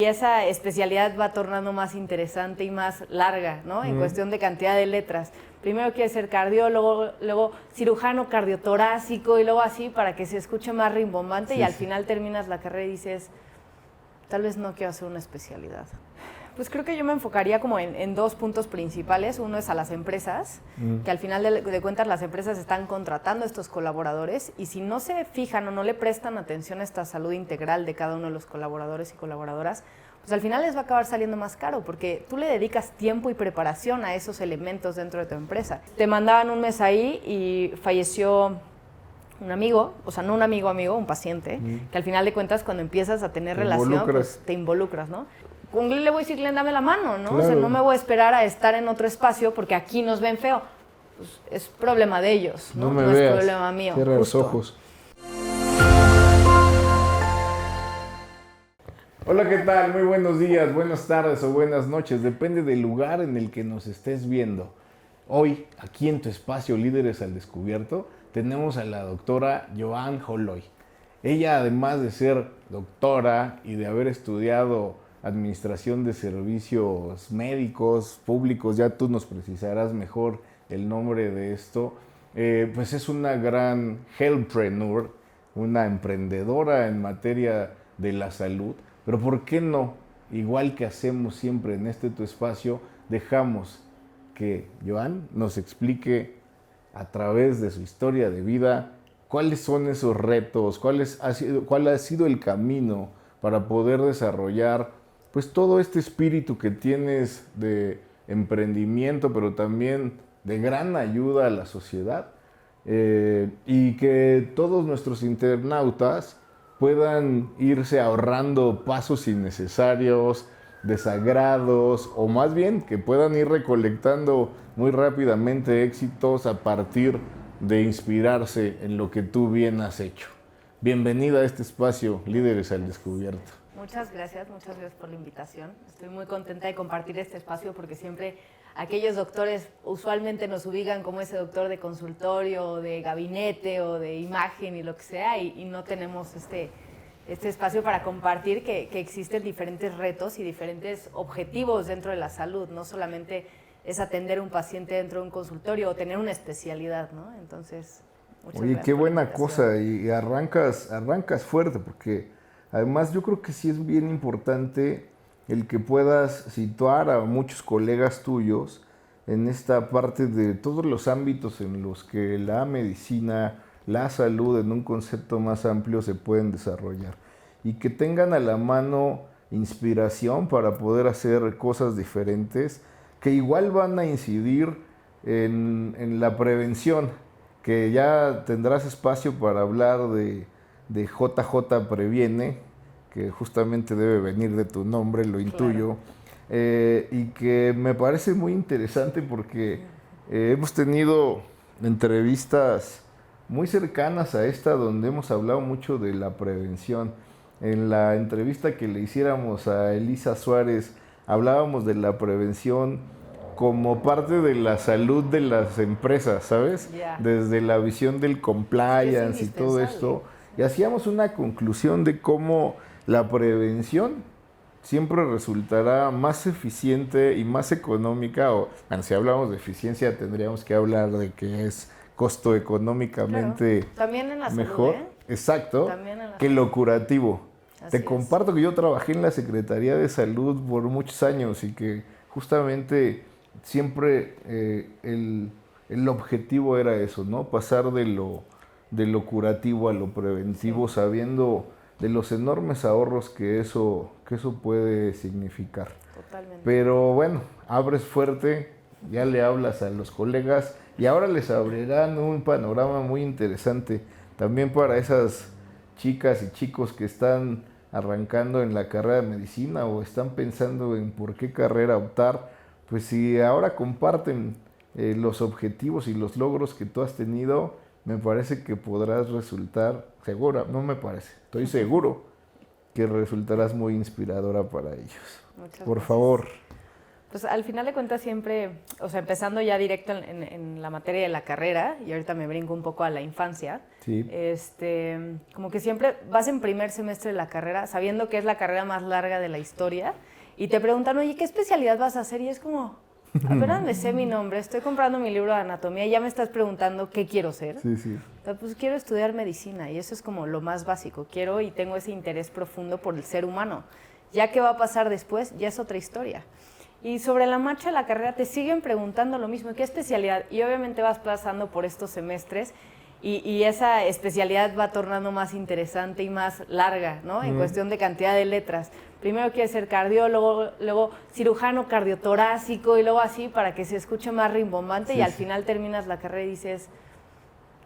Y esa especialidad va tornando más interesante y más larga, ¿no? En cuestión de cantidad de letras. Primero quieres ser cardiólogo, luego cirujano cardiotorácico y luego así para que se escuche más rimbombante y al final terminas la carrera y dices, tal vez no quiero hacer una especialidad. Pues creo que yo me enfocaría como en dos puntos principales. Uno es a las empresas, que al final de cuentas las empresas están contratando a estos colaboradores y si no se fijan o no le prestan atención a esta salud integral de cada uno de los colaboradores y colaboradoras, pues al final les va a acabar saliendo más caro porque tú le dedicas tiempo y preparación a esos elementos dentro de tu empresa. Te mandaban un mes ahí y falleció un amigo, o sea, no un amigo, un paciente, que al final de cuentas cuando empiezas a tener relación, pues te involucras, ¿no? Con Glenn le voy a decir, Glenn, dame la mano, ¿no? Claro. O sea, no me voy a esperar a estar en otro espacio porque aquí nos ven feo. Pues es problema de ellos, ¿no? No es problema mío. Cierra los ojos. Hola, ¿qué tal? Muy buenos días, buenas tardes o buenas noches. Depende del lugar en el que nos estés viendo. Hoy, aquí en tu espacio Líderes al Descubierto, tenemos a la doctora Joan Joloy. Ella, además de ser doctora y de haber estudiado Administración de Servicios Médicos Públicos, ya tú nos precisarás mejor el nombre de esto, pues es una gran healthpreneur, una emprendedora en materia de la salud, pero ¿por qué no? Igual que hacemos siempre en este tu espacio, dejamos que Joan nos explique a través de su historia de vida cuáles son esos retos, cuál ha sido el camino para poder desarrollar pues todo este espíritu que tienes de emprendimiento, pero también de gran ayuda a la sociedad, y que todos nuestros internautas puedan irse ahorrando pasos innecesarios, desagrados, o más bien que puedan ir recolectando muy rápidamente éxitos a partir de inspirarse en lo que tú bien has hecho. Bienvenida a este espacio, Líderes al Descubierto. Muchas gracias por la invitación. Estoy muy contenta de compartir este espacio porque siempre aquellos doctores usualmente nos ubican como ese doctor de consultorio, o de gabinete o de imagen y lo que sea y no tenemos este espacio para compartir que existen diferentes retos y diferentes objetivos dentro de la salud. No solamente es atender a un paciente dentro de un consultorio o tener una especialidad, ¿no? Entonces, muchas gracias. Oye, qué buena cosa y arrancas fuerte porque además yo creo que sí es bien importante el que puedas situar a muchos colegas tuyos en esta parte de todos los ámbitos en los que la medicina, la salud en un concepto más amplio se pueden desarrollar y que tengan a la mano inspiración para poder hacer cosas diferentes que igual van a incidir en la prevención, que ya tendrás espacio para hablar de JJ Previene, que justamente debe venir de tu nombre, lo intuyo, y que me parece muy interesante porque hemos tenido entrevistas muy cercanas a esta donde hemos hablado mucho de la prevención. En la entrevista que le hiciéramos a Elisa Suárez, hablábamos de la prevención como parte de la salud de las empresas, ¿sabes? Desde la visión del compliance y todo esto. Y hacíamos una conclusión de cómo la prevención siempre resultará más eficiente y más económica. Bueno, si hablamos de eficiencia tendríamos que hablar de que es costo económicamente también en la mejor. Salud, Exacto, que lo curativo. Te comparto que yo trabajé en la Secretaría de Salud por muchos años y que justamente siempre el objetivo era eso, ¿no? Pasar de lo curativo a lo preventivo, sabiendo de los enormes ahorros que eso puede significar. Totalmente. Pero bueno, abres fuerte, ya le hablas a los colegas y ahora les abrirán un panorama muy interesante también para esas chicas y chicos que están arrancando en la carrera de medicina o están pensando en por qué carrera optar. Pues si ahora comparten los objetivos y los logros que tú has tenido, me parece que podrás resultar, estoy seguro que resultarás muy inspiradora para ellos. Muchas Por gracias. favor, Pues al final de cuentas siempre, o sea, empezando ya directo en la materia de la carrera, y ahorita me brinco un poco a la infancia, Sí. como que siempre vas en primer semestre de la carrera, sabiendo que es la carrera más larga de la historia, y te preguntan, oye, ¿qué especialidad vas a hacer? Y es como, apenas me sé mi nombre, estoy comprando mi libro de anatomía y ya me estás preguntando qué quiero ser. Sí, sí. O sea, pues quiero estudiar medicina, y eso es como lo más básico. Quiero y tengo ese interés profundo por el ser humano. Ya qué va a pasar después, ya es otra historia. Y sobre la marcha de la carrera te siguen preguntando lo mismo, ¿qué especialidad? Y obviamente vas pasando por estos semestres y esa especialidad va tornando más interesante y más larga, ¿no? En cuestión de cantidad de letras. Primero quieres ser cardiólogo, luego cirujano cardiotorácico y luego así para que se escuche más rimbombante y al final terminas la carrera y dices,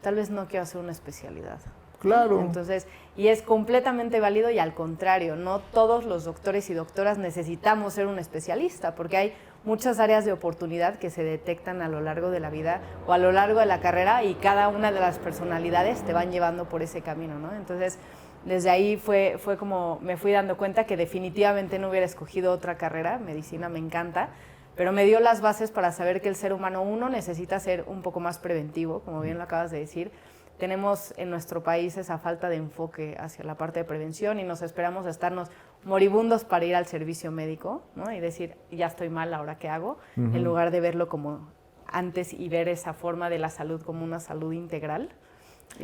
tal vez no quiero hacer una especialidad. Claro. Entonces, y es completamente válido y al contrario, no todos los doctores y doctoras necesitamos ser un especialista, porque hay muchas áreas de oportunidad que se detectan a lo largo de la vida o a lo largo de la carrera y cada una de las personalidades te van llevando por ese camino, ¿no? Entonces, desde ahí fue como me fui dando cuenta que definitivamente no hubiera escogido otra carrera, medicina me encanta, pero me dio las bases para saber que el ser humano, uno, necesita ser un poco más preventivo, como bien lo acabas de decir. Tenemos en nuestro país esa falta de enfoque hacia la parte de prevención y nos esperamos a estarnos moribundos para ir al servicio médico, ¿no? Y decir, ya estoy mal, ¿ahora qué hago? En lugar de verlo como antes y ver esa forma de la salud como una salud integral.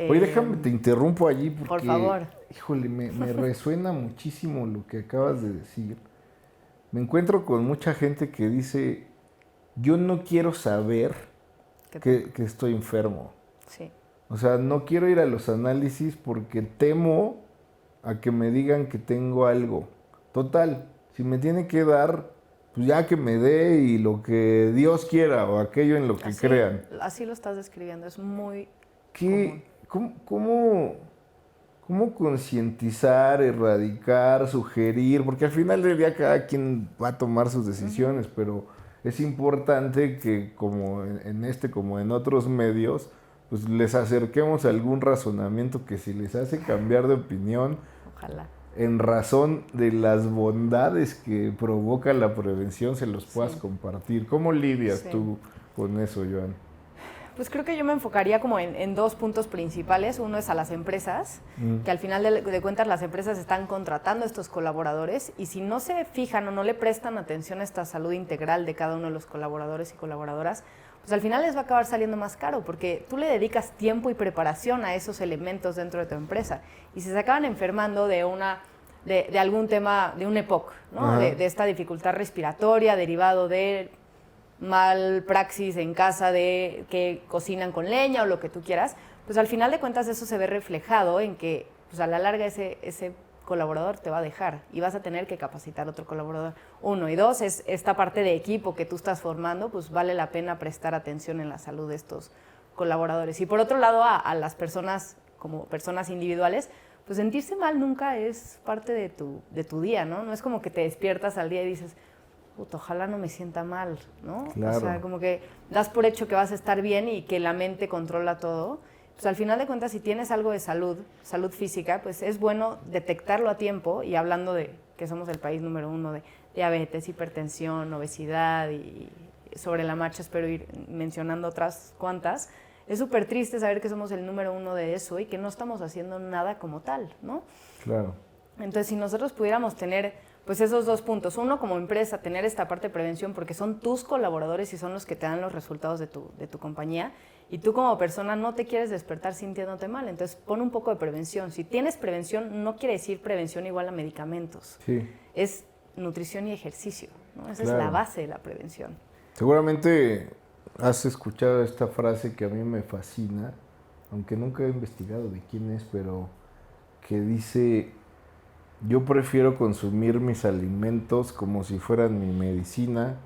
Oye, déjame, te interrumpo allí porque, por favor. Híjole, me resuena muchísimo lo que acabas de decir. Me encuentro con mucha gente que dice, yo no quiero saber que estoy enfermo. Sí. O sea, no quiero ir a los análisis porque temo a que me digan que tengo algo. Total, si me tiene que dar, pues ya que me dé y lo que Dios quiera o aquello en lo que crean. Así lo estás describiendo, es muy ¿Cómo, cómo concientizar, erradicar, sugerir? Porque al final del día cada quien va a tomar sus decisiones, pero es importante que como en este, como en otros medios, pues les acerquemos algún razonamiento que si les hace cambiar de opinión, Ojalá. en razón de las bondades que provoca la prevención, se los puedas compartir. ¿Cómo lidias tú con eso, Joan? Pues creo que yo me enfocaría como en dos puntos principales. Uno es a las empresas, que al final de cuentas las empresas están contratando a estos colaboradores y si no se fijan o no le prestan atención a esta salud integral de cada uno de los colaboradores y colaboradoras, pues al final les va a acabar saliendo más caro porque tú le dedicas tiempo y preparación a esos elementos dentro de tu empresa y si se acaban enfermando de algún tema, de un EPOC, ¿no? De esta dificultad respiratoria derivado de mal praxis en casa de que cocinan con leña o lo que tú quieras, pues al final de cuentas eso se ve reflejado en que pues a la larga ese colaborador te va a dejar y vas a tener que capacitar a otro colaborador. Uno, y dos, es esta parte de equipo que tú estás formando, pues vale la pena prestar atención en la salud de estos colaboradores. Y por otro lado, a las personas, como personas individuales, pues sentirse mal nunca es parte de tu día, ¿no? No es como que te despiertas al día y dices, puta, ojalá no me sienta mal, ¿no? Claro. O sea, como que das por hecho que vas a estar bien y que la mente controla todo. Pues al final de cuentas, si tienes algo de salud física, pues es bueno detectarlo a tiempo y hablando de que somos el país número 1 de diabetes, hipertensión, obesidad y sobre la marcha espero ir mencionando otras cuantas. Es súper triste saber que somos el número 1 de eso y que no estamos haciendo nada como tal, ¿no? Claro. Entonces, si nosotros pudiéramos tener pues esos dos puntos, uno como empresa, tener esta parte de prevención porque son tus colaboradores y son los que te dan los resultados de tu compañía y tú como persona no te quieres despertar sintiéndote mal, entonces pon un poco de prevención. Si tienes prevención, no quiere decir prevención igual a medicamentos, es nutrición y ejercicio, ¿no? Esa es la base de la prevención. Seguramente has escuchado esta frase que a mí me fascina, aunque nunca he investigado de quién es, pero que dice: yo prefiero consumir mis alimentos como si fueran mi medicina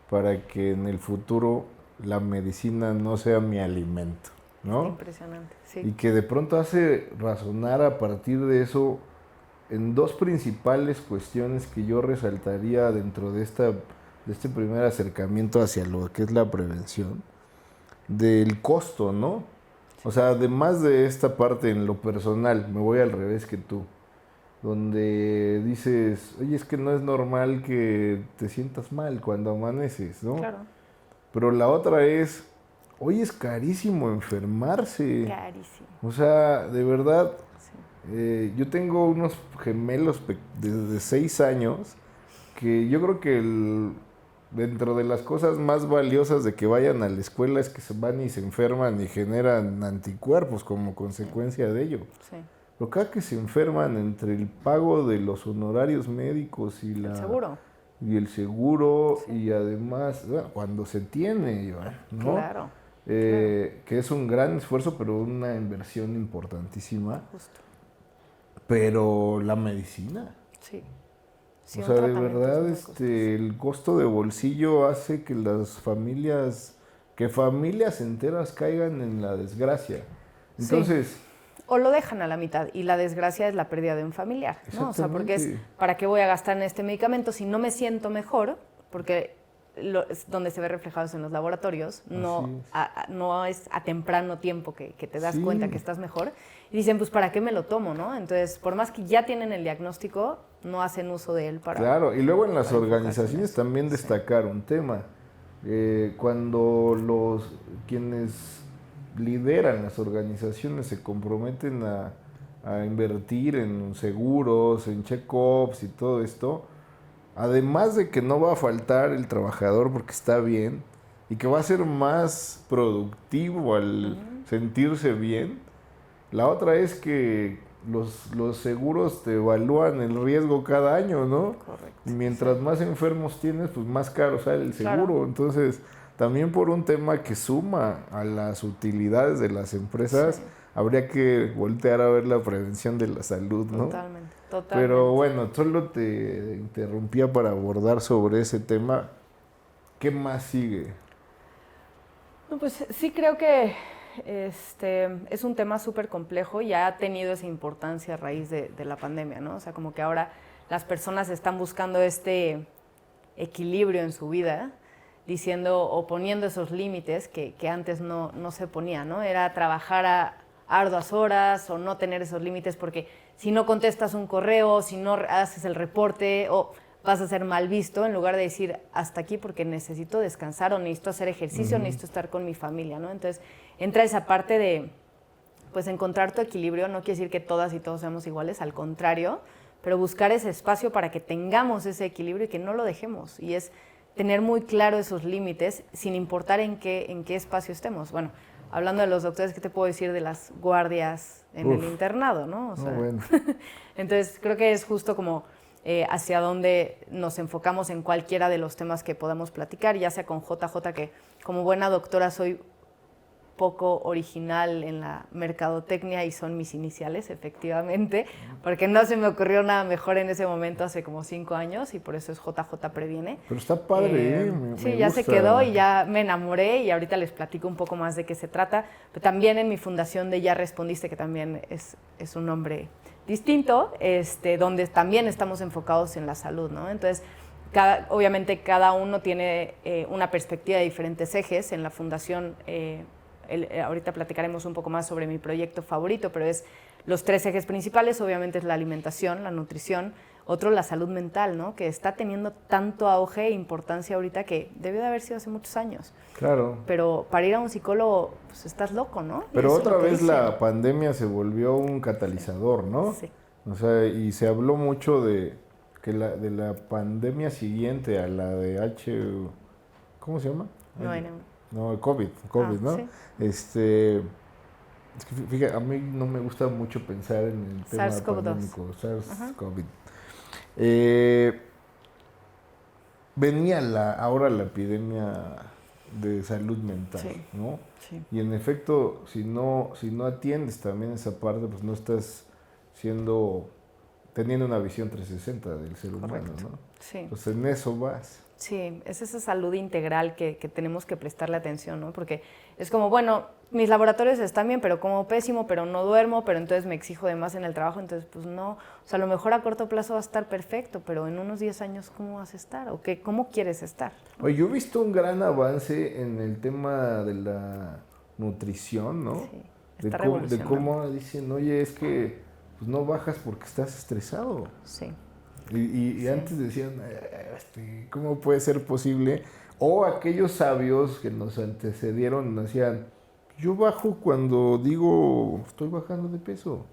para que en el futuro la medicina no sea mi alimento, ¿no? Impresionante, sí. Y que de pronto hace razonar a partir de eso en dos principales cuestiones que yo resaltaría dentro de este primer acercamiento hacia lo que es la prevención, del costo, ¿no? O sea, además de esta parte en lo personal, me voy al revés que tú. donde dices, oye, es que no es normal que te sientas mal cuando amaneces, ¿no? Claro. Pero la otra es, hoy es carísimo enfermarse. Carísimo. O sea, de verdad, Sí. yo tengo unos gemelos de 6 años que yo creo que dentro de las cosas más valiosas de que vayan a la escuela es que se van y se enferman y generan anticuerpos como consecuencia de ello. Sí. Pero cada que se enferman entre el pago de los honorarios médicos y El seguro. y el seguro Sí. y además, bueno, cuando se tiene, Iván, ¿no? Claro. Que es un gran esfuerzo, pero una inversión importantísima. Justo. Pero la medicina. Sí. Sí, O un sea, de tratamiento es verdad, muy costoso. el costo de bolsillo hace que que familias enteras caigan en la desgracia. Sí. Entonces, O lo dejan a la mitad y la desgracia es la pérdida de un familiar, ¿no? O sea, porque es, exactamente. ¿para qué voy a gastar en este medicamento si no me siento mejor? Porque es donde se ve reflejado es en los laboratorios, no, Así no es a temprano tiempo que te das Sí. cuenta que estás mejor. Y dicen, pues, ¿para qué me lo tomo, no? Entonces, por más que ya tienen el diagnóstico, no hacen uso de él para... Claro, y luego en las para enfocarse en organizaciones eso. también Sí. destacar un tema. Cuando quienes lideran las organizaciones se comprometen a invertir en seguros, en check-ups y todo esto, además de que no va a faltar el trabajador porque está bien y que va a ser más productivo al sentirse bien, la otra es que los seguros te evalúan el riesgo cada año, ¿no? Correcto. Y mientras más enfermos tienes, pues más caro sale el seguro. Claro. Entonces, también por un tema que suma a las utilidades de las empresas, Sí. habría que voltear a ver la prevención de la salud, ¿no? Totalmente, totalmente. Pero bueno, solo te interrumpía para abordar sobre ese tema. ¿Qué más sigue? No, pues sí creo que es un tema súper complejo y ha tenido esa importancia a raíz de la pandemia, ¿no? O sea, como que ahora las personas están buscando este equilibrio en su vida, diciendo o poniendo esos límites que antes no se ponían, ¿no? Era trabajar a arduas horas o no tener esos límites porque si no contestas un correo, si no haces el reporte o vas a ser mal visto en lugar de decir hasta aquí porque necesito descansar o necesito hacer ejercicio, necesito estar con mi familia, ¿no? Entonces entra esa parte de pues encontrar tu equilibrio, no quiere decir que todas y todos seamos iguales, al contrario, pero buscar ese espacio para que tengamos ese equilibrio y que no lo dejemos. Y es tener muy claro esos límites sin importar en qué espacio estemos. Bueno, hablando de los doctores, ¿qué te puedo decir de las guardias en el internado, no? O sea, bueno. entonces creo que es justo como hacia dónde nos enfocamos en cualquiera de los temas que podamos platicar, ya sea con JJ, que como buena doctora soy poco original en la mercadotecnia y son mis iniciales, efectivamente, porque no se me ocurrió nada mejor en ese momento hace como 5 años y por eso es JJ Previene. Pero está padre, Sí, me ya gusta. se quedó y ya me enamoré y ahorita les platico un poco más de qué se trata. Pero también en mi fundación de Ya Respondiste, que también es un nombre distinto, donde también estamos enfocados en la salud, ¿no? Entonces, obviamente cada uno tiene una perspectiva de diferentes ejes. En la fundación, ahorita platicaremos un poco más sobre mi proyecto favorito, pero es los 3 ejes principales, obviamente es la alimentación, la nutrición, otro la salud mental, ¿no? Que está teniendo tanto auge e importancia ahorita que debió de haber sido hace muchos años. Claro. Pero para ir a un psicólogo, pues estás loco, ¿no? Pero otra vez la pandemia se volvió un catalizador, ¿no? Sí. O sea, y se habló mucho de la pandemia siguiente a la de ¿cómo se llama? No, COVID, ¿no? Sí. Es que fíjate, a mí no me gusta mucho pensar en el tema SARS-CoV-2. pandémico, SARS-CoV. Venía ahora la epidemia de salud mental, Sí. ¿no? Sí. Y en efecto, si no atiendes también esa parte, pues no estás teniendo una visión 360 del ser humano, Correcto. ¿no? Sí. Pues en eso vas. Sí, es esa salud integral que tenemos que prestarle atención, ¿no? Porque es como, bueno, mis laboratorios están bien, pero como pésimo, pero no duermo, pero entonces me exijo de más en el trabajo, entonces pues no, o sea, a lo mejor a corto plazo va a estar perfecto, pero en unos 10 años, ¿cómo vas a estar? ¿O cómo quieres estar? Oye, yo he visto un gran avance en el tema de la nutrición, ¿no? Sí, está de revolucionando. cómo dicen, oye, es que pues no bajas porque estás estresado. Sí. Y Sí. antes decían, ¿cómo puede ser posible? O aquellos sabios que nos antecedieron decían, yo bajo cuando digo, estoy bajando de peso.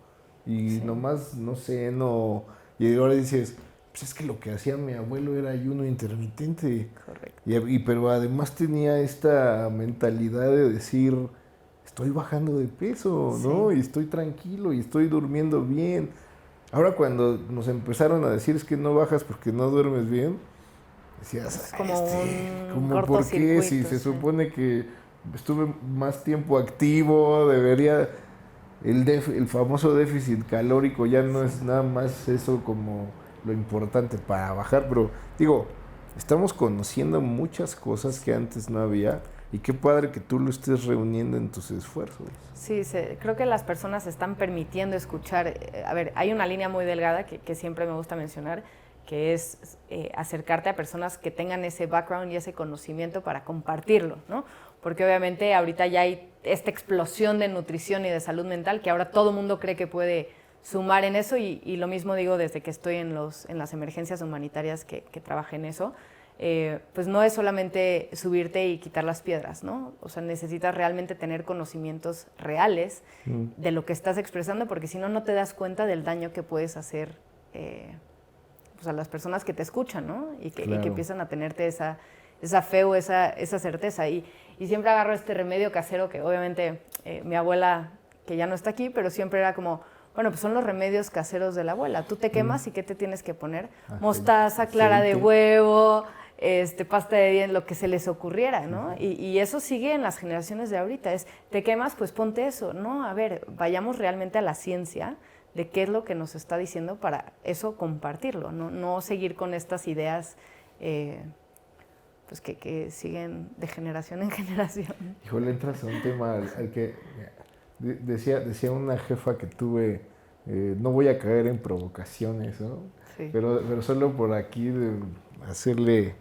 Y Sí. nomás, no sé, no... Y ahora dices, pues es que lo que hacía mi abuelo era ayuno intermitente. Correcto. Pero además tenía esta mentalidad de decir, estoy bajando de peso, ¿no? Sí. Y estoy tranquilo y estoy durmiendo bien. Ahora cuando nos empezaron a decir es que no bajas porque no duermes bien, decías, Es como un ¿cómo por qué? Si cortocircuito, se sí. supone que estuve más tiempo activo, debería... el famoso déficit calórico ya no Sí. es nada más eso como lo importante para bajar, pero digo, estamos conociendo muchas cosas que Sí. antes no había y qué padre que tú lo estés reuniendo en tus esfuerzos. Sí, creo que las personas se están permitiendo escuchar. A ver, hay una línea muy delgada que siempre me gusta mencionar, que es acercarte a personas que tengan ese background y ese conocimiento para compartirlo, ¿no? Porque obviamente ahorita ya hay esta explosión de nutrición y de salud mental que ahora todo el mundo cree que puede sumar en eso y lo mismo digo desde que estoy en las emergencias humanitarias que trabajé en eso. Pues no es solamente subirte y quitar las piedras, ¿no? O sea, necesitas realmente tener conocimientos reales de lo que estás expresando, porque si no, no te das cuenta del daño que puedes hacer pues a las personas que te escuchan, ¿no? Y que Claro. empiezan a tenerte esa fe o esa certeza. Y siempre agarro este remedio casero que obviamente mi abuela, que ya no está aquí, pero siempre era como, bueno, pues son los remedios caseros de la abuela. Tú te quemas y ¿qué te tienes que poner? Mostaza, clara de Aceite. huevo, pasta de dientes, lo que se les ocurriera, ¿no? Y eso sigue en las generaciones de ahorita. Te quemas, pues ponte eso, ¿no? A ver, vayamos realmente a la ciencia de qué es lo que nos está diciendo para eso compartirlo, no seguir con estas ideas pues que siguen de generación en generación. Híjole, entras a un tema al que decía una jefa que tuve, no voy a caer en provocaciones, ¿no? Sí. Pero solo por aquí de hacerle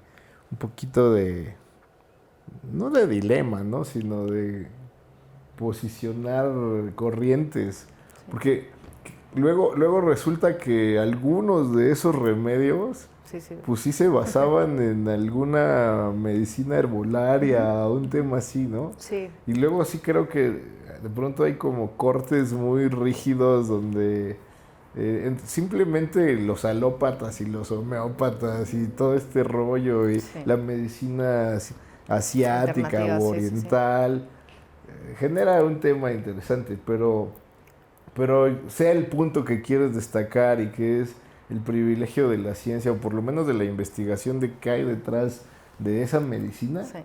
un poquito de, no de dilema, ¿no? Sino de posicionar corrientes. Porque luego resulta que algunos de esos remedios Sí, sí. pues sí se basaban en alguna medicina herbolaria, un tema así, ¿no? Sí. Y luego sí creo que de pronto hay como cortes muy rígidos donde simplemente los alópatas y los homeópatas y todo este rollo y Sí. la medicina asiática Alternativa, o sí, sí, sí. oriental genera un tema interesante, pero sea el punto que quieres destacar y que es el privilegio de la ciencia, o por lo menos de la investigación de qué hay detrás de esa medicina Sí,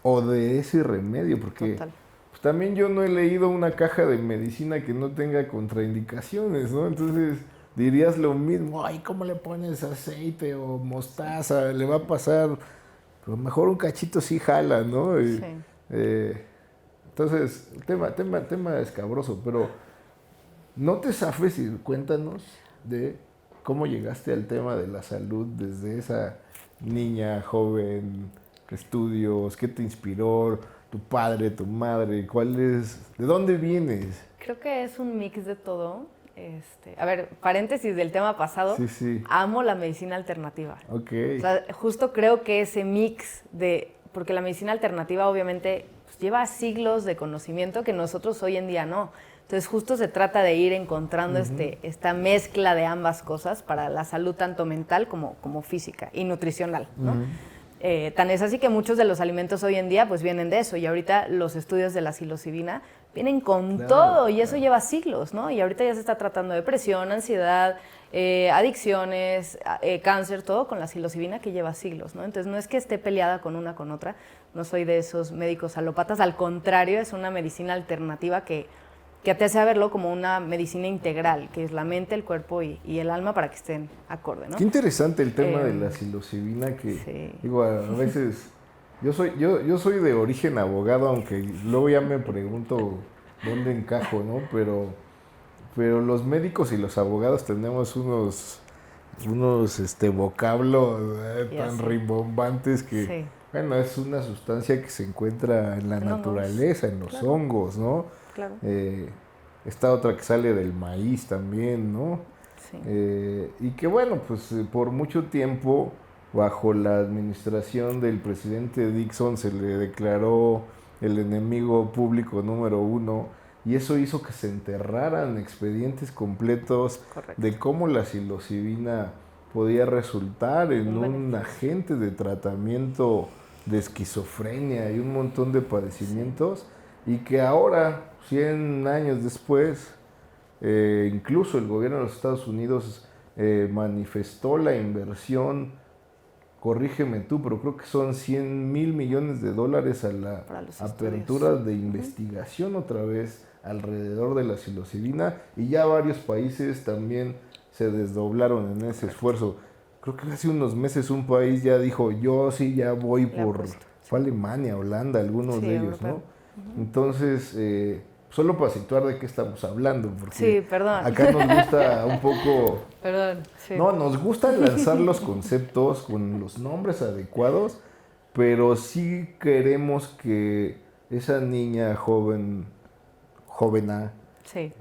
o de ese remedio, porque total. pues, también yo no he leído una caja de medicina que no tenga contraindicaciones, ¿no? Entonces dirías lo mismo, ay, ¿cómo le pones aceite o mostaza? Le va a pasar, pero mejor un cachito sí jala, ¿no? Sí. Entonces, tema escabroso, pero no te zafes y cuéntanos de cómo llegaste al tema de la salud desde esa niña, joven, estudios, qué te inspiró, tu padre, tu madre, de dónde vienes. Creo que es un mix de todo. A ver, paréntesis del tema pasado. Sí, sí. Amo la medicina alternativa. Ok. O sea, justo creo que ese mix porque la medicina alternativa obviamente pues, lleva siglos de conocimiento que nosotros hoy en día no. Entonces justo se trata de ir encontrando esta mezcla de ambas cosas para la salud tanto mental como física y nutricional, ¿no? Tan es así que muchos de los alimentos hoy en día pues vienen de eso y ahorita los estudios de la psilocibina vienen con todo y eso lleva siglos, ¿no? Y ahorita ya se está tratando depresión, ansiedad, adicciones, cáncer, todo con la psilocibina que lleva siglos, ¿no? Entonces no es que esté peleada con una con otra, no soy de esos médicos alópatas, al contrario, es una medicina alternativa que te hace verlo como una medicina integral, que es la mente, el cuerpo y el alma para que estén acorde, ¿no? Qué interesante el tema de la psilocibina que, sí. digo, a veces, yo soy de origen abogado, aunque luego ya me pregunto dónde encajo, ¿no? Pero los médicos y los abogados tenemos unos vocablos tan rimbombantes que, sí. bueno, es una sustancia que se encuentra en la En hongos. naturaleza, en los Claro. hongos, ¿no? Claro. está otra que sale del maíz también, ¿no? Sí. Y que bueno, pues por mucho tiempo, bajo la administración del presidente Dixon, se le declaró el enemigo público número uno, y eso hizo que se enterraran expedientes completos Correcto. de cómo la psilocibina podía resultar en un beneficio. agente de tratamiento de esquizofrenia y un montón de padecimientos, y que ahora, 100 años después, incluso el gobierno de los Estados Unidos manifestó la inversión, corrígeme tú, pero creo que son 100,000 millones de dólares a la Para los apertura estudios. de investigación otra vez alrededor de la psilocibina, y ya varios países también se desdoblaron en ese esfuerzo. Creo que hace unos meses un país ya dijo, yo sí ya voy Le por, apuesto, sí. fue Alemania, Holanda, algunos Sí, de ellos, europeo. ¿no? Entonces, solo para situar de qué estamos hablando, porque Sí, perdón. acá nos gusta un poco, Perdón, sí. no, nos gusta lanzar los conceptos con los nombres adecuados, pero sí queremos que esa niña jovena, Sí,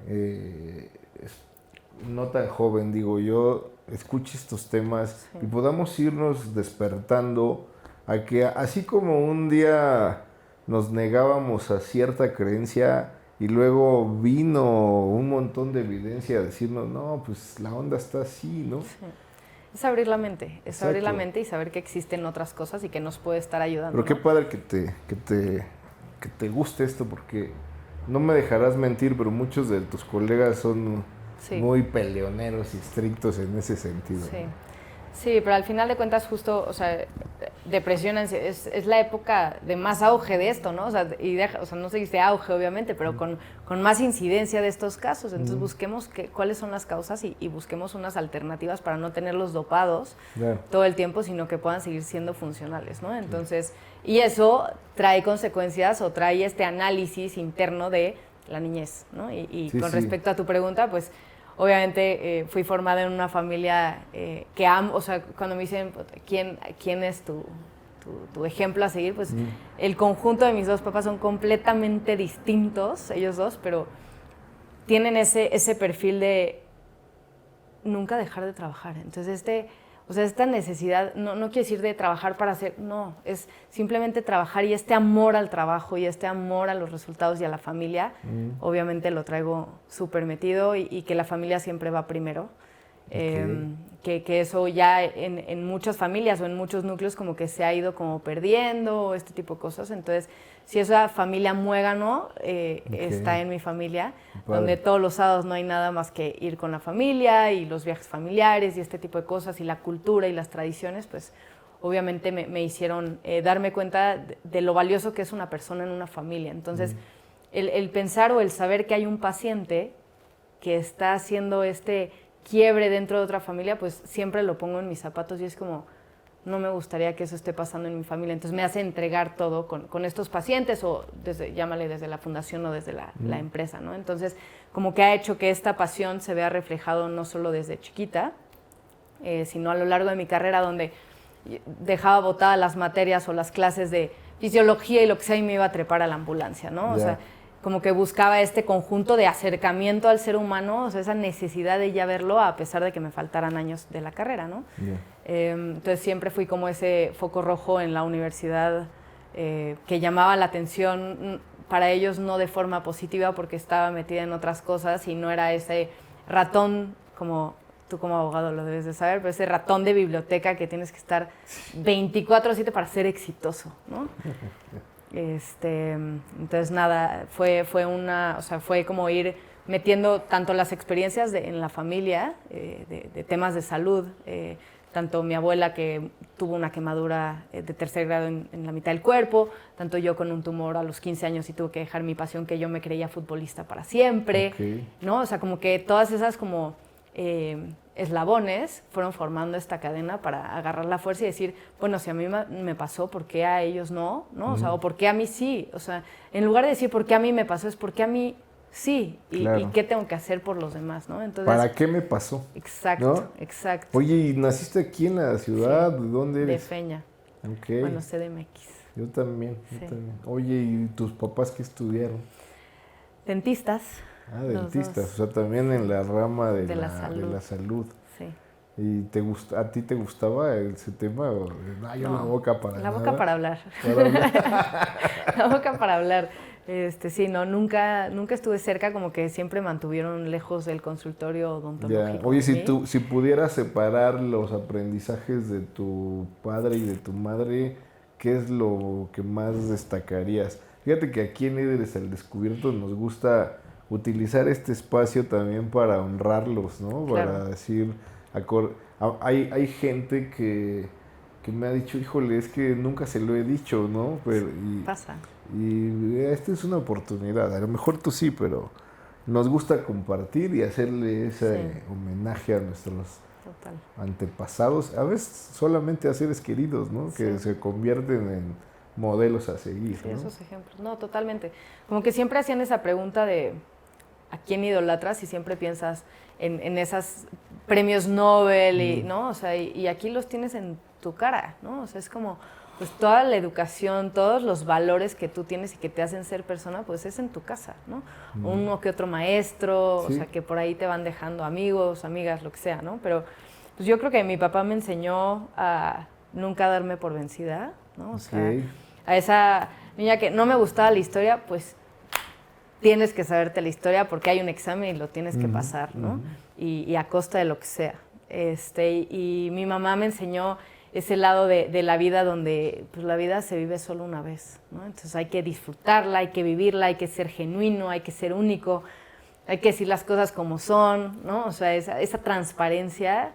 no tan joven, digo yo, escuche estos temas Sí. y podamos irnos despertando a que así como un día nos negábamos a cierta creencia y luego vino un montón de evidencia a decirnos, no, pues la onda está así, ¿no? sí. Es abrir la mente, es abrir la Exacto. mente y saber que existen otras cosas y que nos puede estar ayudando. Pero qué ¿no? padre que te guste esto, porque no me dejarás mentir, pero muchos de tus colegas son Sí. muy peleoneros y estrictos en ese sentido. Sí. Sí, pero al final de cuentas justo, o sea, depresión es la época de más auge de esto, ¿no? O sea, no se dice auge obviamente, pero con más incidencia de estos casos. Entonces busquemos cuáles son las causas y busquemos unas alternativas para no tenerlos dopados Claro. todo el tiempo, sino que puedan seguir siendo funcionales, ¿no? Entonces, y eso trae consecuencias o trae este análisis interno de la niñez, ¿no? Y Sí, con sí. respecto a tu pregunta, pues obviamente fui formada en una familia que amo, o sea, cuando me dicen quién es tu ejemplo a seguir, pues el conjunto de mis dos papás son completamente distintos, ellos dos, pero tienen ese perfil de nunca dejar de trabajar. Entonces esta necesidad, no quiere decir de trabajar para hacer, no, es simplemente trabajar, y este amor al trabajo y este amor a los resultados y a la familia, obviamente lo traigo súper metido, y que la familia siempre va primero. Okay. Que eso ya en muchas familias o en muchos núcleos como que se ha ido como perdiendo, este tipo de cosas. Entonces, si esa familia muégano está en mi familia, donde todos los sábados no hay nada más que ir con la familia y los viajes familiares y este tipo de cosas, y la cultura y las tradiciones, pues obviamente me hicieron darme cuenta de lo valioso que es una persona en una familia. Entonces, el pensar o el saber que hay un paciente que está haciendo este quiebre dentro de otra familia, pues siempre lo pongo en mis zapatos, y es como, no me gustaría que eso esté pasando en mi familia. Entonces me hace entregar todo con estos pacientes, o llámale desde la fundación o desde la empresa, ¿no? Entonces, como que ha hecho que esta pasión se vea reflejado no solo desde chiquita, sino a lo largo de mi carrera, donde dejaba botadas las materias o las clases de fisiología y lo que sea, y me iba a trepar a la ambulancia, ¿no? O sea, como que buscaba este conjunto de acercamiento al ser humano, o sea, esa necesidad de ya verlo a pesar de que me faltaran años de la carrera, ¿no? Entonces siempre fui como ese foco rojo en la universidad que llamaba la atención para ellos, no de forma positiva porque estaba metida en otras cosas y no era ese ratón, como tú como abogado lo debes de saber, pero ese ratón de biblioteca que tienes que estar 24/7 para ser exitoso, ¿no? Entonces nada, fue como ir metiendo tanto las experiencias en la familia, de temas de salud, tanto mi abuela que tuvo una quemadura de 3er grado en la mitad del cuerpo, tanto yo con un tumor a los 15 años y tuve que dejar mi pasión, que yo me creía futbolista para siempre, ¿no? O sea, como que todas esas como eslabones fueron formando esta cadena para agarrar la fuerza y decir, bueno, si a mí me pasó, ¿por qué a ellos no? ¿No? O sea, o ¿por qué a mí sí? O sea, en lugar de decir por qué a mí me pasó, es por qué a mí sí, y qué tengo que hacer por los demás, ¿no? Entonces, ¿para qué me pasó? Exacto, ¿no? exacto. Oye, ¿y naciste aquí en la ciudad? Sí, ¿De dónde eres? De Feña. Okay. Bueno, CDMX. Yo también, Sí. Oye, ¿y tus papás qué estudiaron? Dentistas. Ah, Los dentistas, dos. o sea, también en la rama De la de salud. la salud. Sí. ¿Y a ti te gustaba ese tema? O, no, yo la No, boca para la boca nada. para hablar. Para hablar. La boca para hablar. Sí, no, nunca estuve cerca, como que siempre mantuvieron lejos del consultorio Ya. odontológico Oye, de mí. si pudieras separar los aprendizajes de tu padre y de tu madre, ¿qué es lo que más destacarías? Fíjate que aquí en Líderes al Descubierto nos gusta utilizar este espacio también para honrarlos, ¿no? Claro, Para decir, hay gente que me ha dicho, híjole, es que nunca se lo he dicho, ¿no? pasa, Y esta es una oportunidad. A lo mejor tú sí, pero nos gusta compartir y hacerle sí, ese homenaje a nuestros total. antepasados, a veces solamente a seres queridos, ¿no? Sí, Que se convierten en modelos a seguir, sí, ¿no? esos ejemplos. No, totalmente. Como que siempre hacían esa pregunta de ¿a quién idolatras? Y siempre piensas en esos premios Nobel, y, Mm, ¿no? O sea, y aquí los tienes en tu cara, ¿no? O sea, es como, pues toda la educación, todos los valores que tú tienes y que te hacen ser persona, pues es en tu casa, ¿no? mm. Uno que otro maestro, o sea, Sí, que por ahí te van dejando amigos, amigas, lo que sea, ¿no? Pero pues yo creo que mi papá me enseñó a nunca darme por vencida, ¿no? O ok. sea, a esa niña que no me gustaba la historia, pues tienes que saberte la historia porque hay un examen y lo tienes que Ujú, pasar, ¿no? ujú. Y a costa de lo que sea. Y mi mamá me enseñó ese lado de la vida donde pues, la vida se vive solo una vez, ¿no? Entonces hay que disfrutarla, hay que vivirla, hay que ser genuino, hay que ser único, hay que decir las cosas como son, ¿no? O sea, esa transparencia,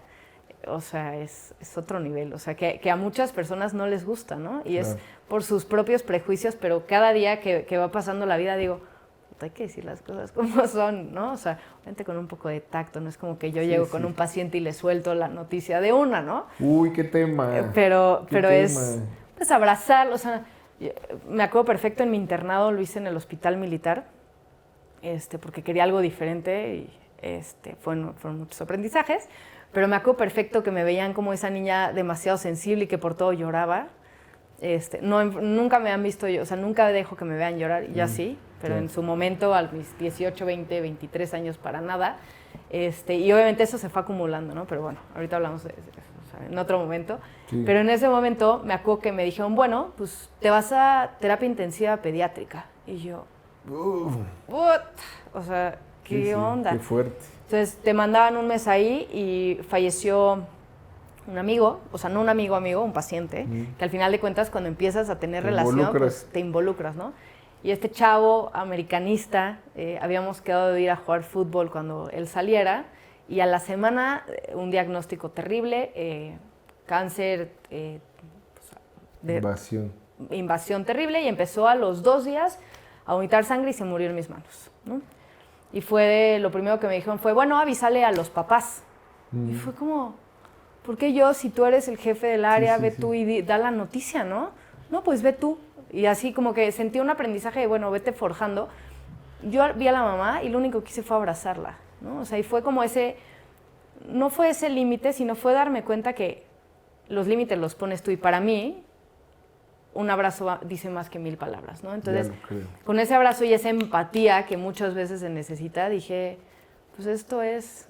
o sea, es otro nivel, o sea, que a muchas personas no les gusta, ¿no? Y es Claro. por sus propios prejuicios, pero cada día que va pasando la vida digo, hay que decir las cosas como son, ¿no? O sea, obviamente con un poco de tacto, no es como que yo Sí, llego con sí. un paciente y le suelto la noticia de una, ¿no? Uy, qué tema. Qué Pero es, tema. pues, abrazarlo, o sea, me acuerdo perfecto en mi internado, lo hice en el hospital militar, porque quería algo diferente y fueron muchos aprendizajes, pero me acuerdo perfecto que me veían como esa niña demasiado sensible y que por todo lloraba. Nunca me han visto, o sea, nunca dejo que me vean llorar, ya Mm, sí, pero claro. en su momento, a mis 18, 20, 23 años, para nada. Y obviamente eso se fue acumulando, ¿no? Pero bueno, ahorita hablamos de eso, o sea, en otro momento. Sí. Pero en ese momento me acuerdo que me dijeron, bueno, pues te vas a terapia intensiva pediátrica. Y yo, Uf, ¿what? O sea, sí, ¿qué sí, qué onda? fuerte. Entonces te mandaban un mes ahí y falleció un amigo, o sea, no un amigo, un paciente, Mm. que al final de cuentas cuando empiezas a tener Te relación, pues involucras. te involucras, ¿no? Y este chavo americanista, habíamos quedado de ir a jugar fútbol cuando él saliera, y a la semana un diagnóstico terrible, cáncer de Invasión. invasión terrible, y empezó a los 2 días a vomitar sangre y se murió en mis manos, ¿no? Y lo primero que me dijeron fue, bueno, avísale a los papás. Y Mm. fue como, ¿por qué yo, si tú eres el jefe del Sí, área, sí, ve sí. tú y da la noticia, ¿no? No, pues ve tú. Y así como que sentí un aprendizaje de, bueno, vete forjando. Yo vi a la mamá y lo único que hice fue abrazarla, ¿no? O sea, y fue como no fue ese límite, sino fue darme cuenta que los límites los pones tú. Y para mí, un abrazo dice más que 1000 palabras, ¿no? Ya Entonces, lo creo. con ese abrazo y esa empatía que muchas veces se necesita, dije, pues esto es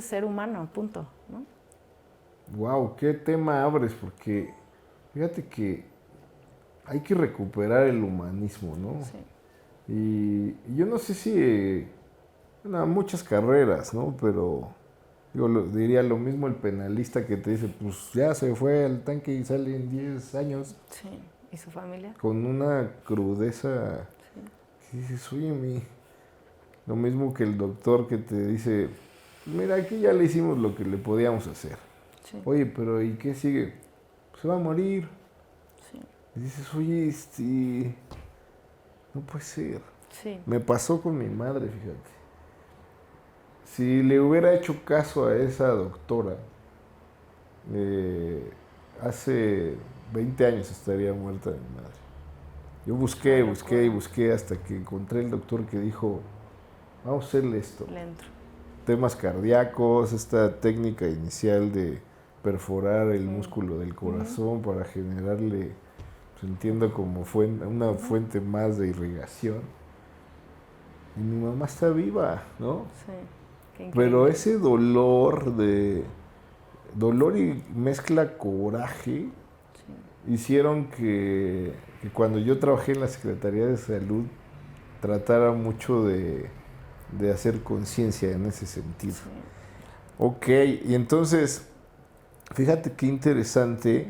ser humano, punto, ¿no? Wow, qué tema abres, porque fíjate que hay que recuperar el humanismo, ¿no? Sí, Y yo no sé si, bueno, muchas carreras, ¿no? Pero digo, diría lo mismo el penalista que te dice, pues ya se fue al tanque y sale en 10 años sí. ¿Y su familia? con una crudeza que dices, oye, lo mismo que el doctor que te dice, mira, aquí ya le hicimos lo que le podíamos hacer. Sí, Oye, pero ¿y qué sigue? Se va a morir. sí, Y dices, oye, no puede ser. sí, Me pasó con mi madre, fíjate. Si le hubiera hecho caso a esa doctora, hace 20 años estaría muerta mi madre. Yo busqué, una busqué y locura. busqué hasta que encontré el doctor que dijo, vamos a hacerle esto. Le entro. Temas cardíacos, esta técnica inicial de perforar el músculo del corazón para generarle, pues entiendo, como una fuente más de irrigación. y mi mamá está viva, ¿no? Sí, qué increíble. Pero ese dolor y mezcla coraje hicieron que cuando yo trabajé en la Secretaría de Salud tratara mucho de hacer conciencia en ese sentido. Sí. Ok, y entonces, fíjate qué interesante,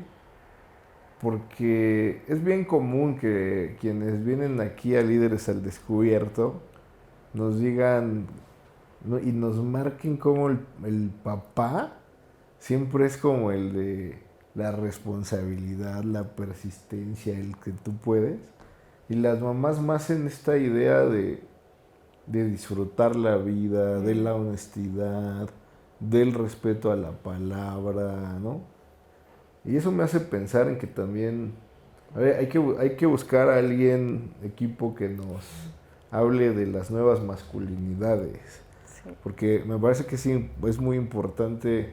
porque es bien común que quienes vienen aquí a Líderes al Descubierto nos digan, ¿no? Y nos marquen como el papá siempre es como el de la responsabilidad, la persistencia, el que tú puedes. Y las mamás más en esta idea de disfrutar la vida, de la honestidad, del respeto a la palabra, ¿no? Y eso me hace pensar en que también hay que buscar a alguien, equipo, que nos hable de las nuevas masculinidades. Sí. Porque me parece que sí, es muy importante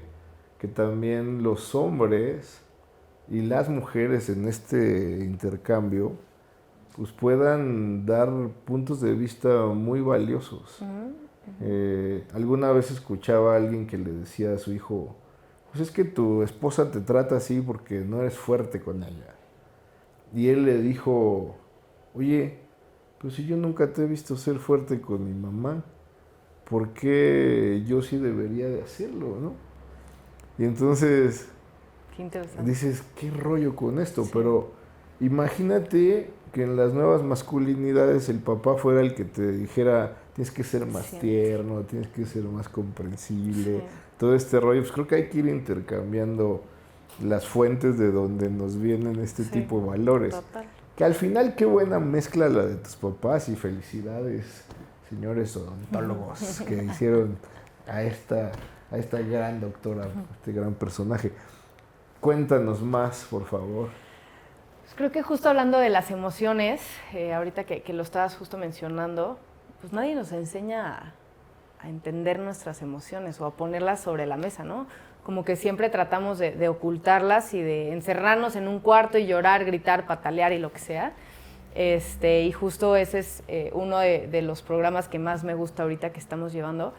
que también los hombres y las mujeres en este intercambio pues puedan dar puntos de vista muy valiosos. Alguna vez escuchaba a alguien que le decía a su hijo, pues es que tu esposa te trata así porque no eres fuerte con ella. Y él le dijo, oye, pues si yo nunca te he visto ser fuerte con mi mamá, ¿por qué yo sí debería de hacerlo, no? Y entonces Qué interesante. dices, ¿qué rollo con esto? Sí. Pero imagínate que en las nuevas masculinidades el papá fuera el que te dijera, tienes que ser más tierno, tienes que ser más comprensible, Sí. todo este rollo. Pues creo que hay que ir intercambiando las fuentes de donde nos vienen este Sí, tipo de valores. total. Que al final qué buena mezcla la de tus papás, y felicidades, señores odontólogos, que hicieron a esta gran doctora, este gran personaje. Cuéntanos más, por favor. Pues creo que justo hablando de las emociones, ahorita que lo estabas justo mencionando, pues nadie nos enseña a entender nuestras emociones o a ponerlas sobre la mesa, ¿no? Como que siempre tratamos de ocultarlas y de encerrarnos en un cuarto y llorar, gritar, patalear y lo que sea. Y justo ese es uno de los programas que más me gusta ahorita que estamos llevando.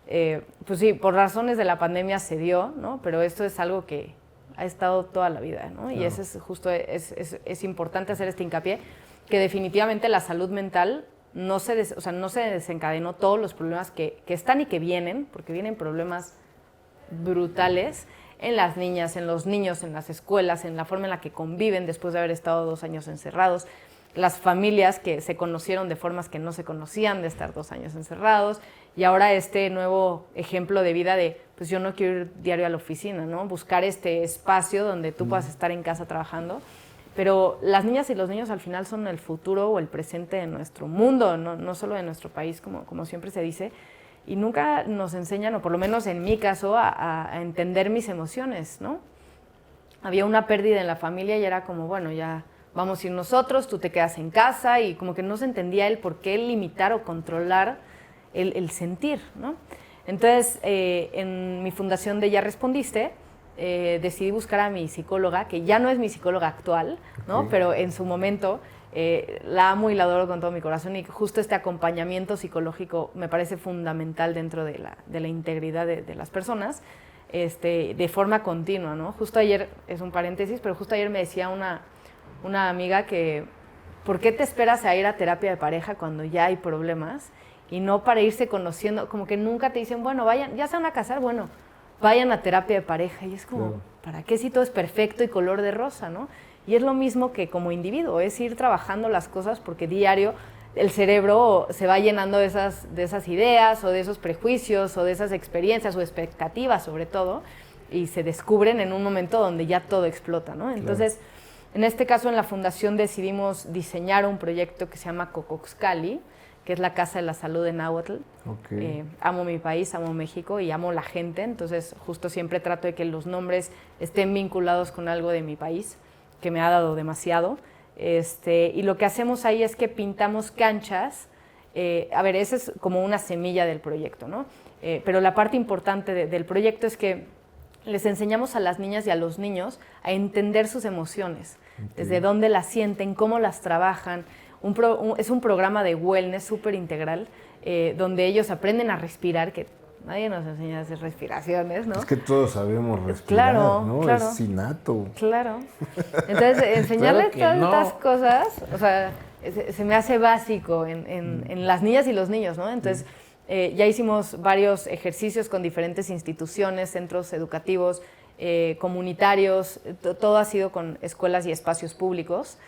Pues sí, por razones de la pandemia se dio, ¿no? Pero esto es algo que ha estado toda la vida, ¿no? Claro. Y ese es justo, es importante hacer este hincapié, que definitivamente la salud mental no se desencadenó todos los problemas que están y que vienen, porque vienen problemas brutales en las niñas, en los niños, en las escuelas, en la forma en la que conviven después de haber estado 2 años encerrados, las familias que se conocieron de formas que no se conocían de estar 2 años encerrados, y ahora este nuevo ejemplo de vida de, pues yo no quiero ir diario a la oficina, ¿no? Buscar este espacio donde tú puedas estar en casa trabajando, pero las niñas y los niños al final son el futuro o el presente de nuestro mundo, no solo de nuestro país, como siempre se dice, y nunca nos enseñan, o por lo menos en mi caso, a entender mis emociones, ¿no? Había una pérdida en la familia y era como, bueno, ya vamos a ir nosotros, tú te quedas en casa, y como que no se entendía el por qué limitar o controlar el sentir, ¿no? Entonces, en mi fundación de Ya Respondiste, decidí buscar a mi psicóloga, que ya no es mi psicóloga actual, ¿no? Okay. Pero en su momento la amo y la adoro con todo mi corazón, y justo este acompañamiento psicológico me parece fundamental dentro de la integridad de las personas, de forma continua, ¿no? Justo ayer, es un paréntesis, pero justo ayer me decía una amiga que, ¿por qué te esperas a ir a terapia de pareja cuando ya hay problemas? Y no para irse conociendo, como que nunca te dicen, bueno, vayan, ya se van a casar, bueno, vayan a terapia de pareja. Y es como, claro, ¿para qué si todo es perfecto y color de rosa, no? Y es lo mismo que como individuo, es ir trabajando las cosas, porque diario el cerebro se va llenando de esas ideas o de esos prejuicios o de esas experiencias o expectativas sobre todo, y se descubren en un momento donde ya todo explota, ¿no? Entonces, claro, en este caso en la fundación decidimos diseñar un proyecto que se llama Cocoxcali, que es la Casa de la Salud en náhuatl. Okay. Amo mi país, amo México y amo la gente, entonces justo siempre trato de que los nombres estén vinculados con algo de mi país, que me ha dado demasiado. Y lo que hacemos ahí es que pintamos canchas. A ver, esa es como una semilla del proyecto, ¿no? Pero la parte importante del proyecto es que les enseñamos a las niñas y a los niños a entender sus emociones, okay, desde dónde las sienten, cómo las trabajan. es un programa de wellness súper integral, donde ellos aprenden a respirar, que nadie nos enseña a hacer respiraciones, ¿no? Es que todos sabemos respirar, claro, ¿no? Claro. Es innato. Claro. Entonces, enseñarles todas estas cosas, o sea, se me hace básico en las niñas y los niños, ¿no? Entonces, ya hicimos varios ejercicios con diferentes instituciones, centros educativos, comunitarios, todo ha sido con escuelas y espacios públicos,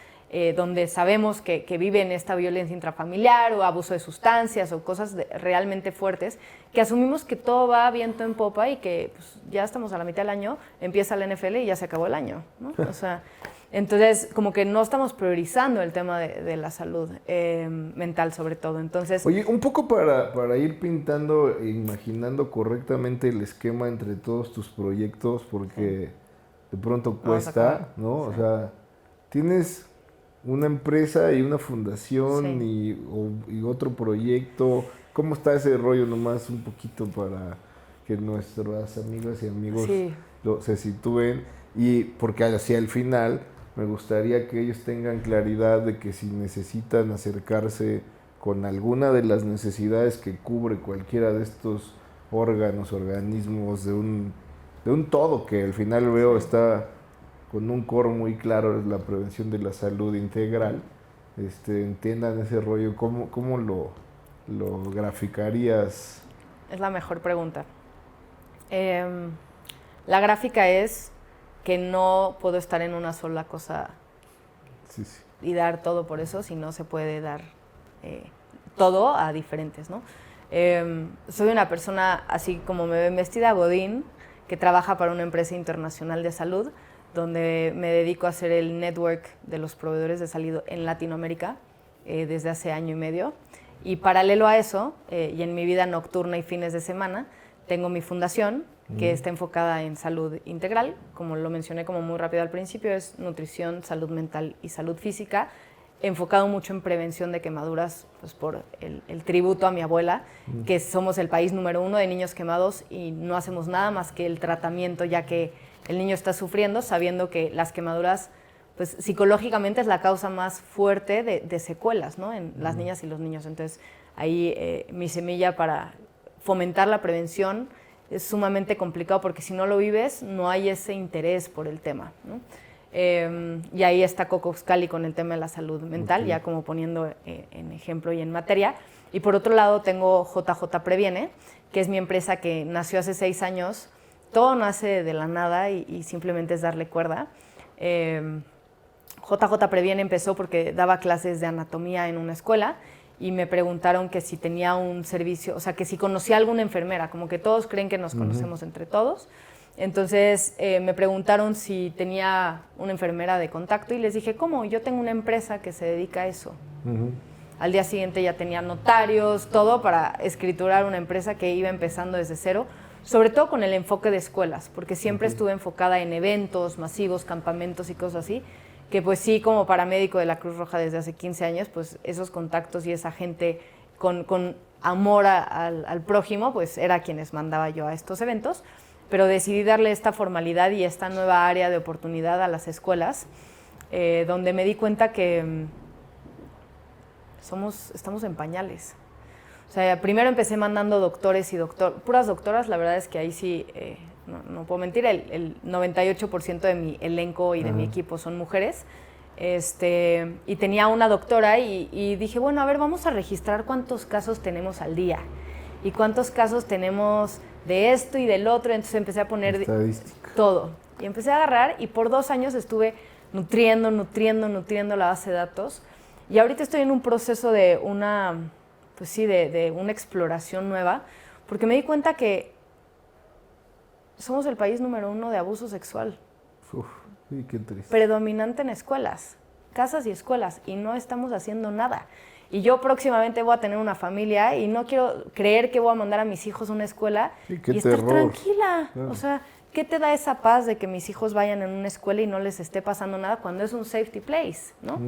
donde sabemos que viven esta violencia intrafamiliar o abuso de sustancias o cosas realmente fuertes, que asumimos que todo va viento en popa y que pues, ya estamos a la mitad del año, empieza la NFL y ya se acabó el año, ¿no? O sea, entonces como que no estamos priorizando el tema de la salud mental sobre todo. Entonces, oye, un poco para ir pintando e imaginando correctamente el esquema entre todos tus proyectos, porque de pronto cuesta, ¿no? Sí. O sea, tienes una empresa y una fundación y otro proyecto. ¿Cómo está ese rollo nomás un poquito para que nuestras amigas y amigos se sitúen? Y porque hacia el final me gustaría que ellos tengan claridad de que si necesitan acercarse con alguna de las necesidades que cubre cualquiera de estos organismos, de un todo que al final veo está con un core muy claro, es la prevención de la salud integral, entiendan ese rollo, ¿cómo lo graficarías? Es la mejor pregunta. La gráfica es que no puedo estar en una sola cosa y dar todo por eso, si no se puede dar todo a diferentes, ¿no? Soy una persona, así como me ven vestida, godín, que trabaja para una empresa internacional de salud, donde me dedico a hacer el network de los proveedores de salud en Latinoamérica desde hace año y medio. Y paralelo a eso, y en mi vida nocturna y fines de semana, tengo mi fundación, que está enfocada en salud integral. Como lo mencioné como muy rápido al principio, es nutrición, salud mental y salud física, enfocado mucho en prevención de quemaduras, pues por el tributo a mi abuela, que somos el país número 1 de niños quemados y no hacemos nada más que el tratamiento, ya que el niño está sufriendo, sabiendo que las quemaduras, pues psicológicamente es la causa más fuerte de secuelas, ¿no? En las niñas y los niños. Entonces, ahí mi semilla para fomentar la prevención es sumamente complicado, porque si no lo vives, no hay ese interés por el tema, ¿no? Y ahí está Coco Uxcali con el tema de la salud mental, ya como poniendo en ejemplo y en materia. Y por otro lado tengo JJ Previene, que es mi empresa que nació hace 6 años. Todo nace de la nada y simplemente es darle cuerda. JJ Previene empezó porque daba clases de anatomía en una escuela y me preguntaron que si tenía un servicio, o sea, que si conocía a alguna enfermera, como que todos creen que nos conocemos entre todos. Entonces me preguntaron si tenía una enfermera de contacto y les dije, ¿cómo? Yo tengo una empresa que se dedica a eso. Al día siguiente ya tenía notarios, todo para escriturar una empresa que iba empezando desde cero, sobre todo con el enfoque de escuelas, porque siempre estuve enfocada en eventos masivos, campamentos y cosas así, que pues sí, como paramédico de la Cruz Roja desde hace 15 años, pues esos contactos y esa gente con amor al prójimo, pues era quienes mandaba yo a estos eventos, pero decidí darle esta formalidad y esta nueva área de oportunidad a las escuelas, donde me di cuenta que estamos en pañales. O sea, primero empecé mandando doctores y puras doctoras, la verdad es que ahí sí, no puedo mentir, el 98% de mi elenco y de mi equipo son mujeres, y tenía una doctora y dije, bueno, a ver, vamos a registrar cuántos casos tenemos al día y cuántos casos tenemos de esto y del otro. Entonces empecé a poner todo y empecé a agarrar, y por 2 años estuve nutriendo la base de datos, y ahorita estoy en un proceso de una exploración nueva, porque me di cuenta que somos el país número 1 de abuso sexual. Sí, qué triste. Predominante en escuelas, casas y escuelas, y no estamos haciendo nada. Y yo próximamente voy a tener una familia y no quiero creer que voy a mandar a mis hijos a una escuela y estar tranquila. Claro. O sea, ¿qué te da esa paz de que mis hijos vayan en una escuela y no les esté pasando nada cuando es un safety place, ¿no?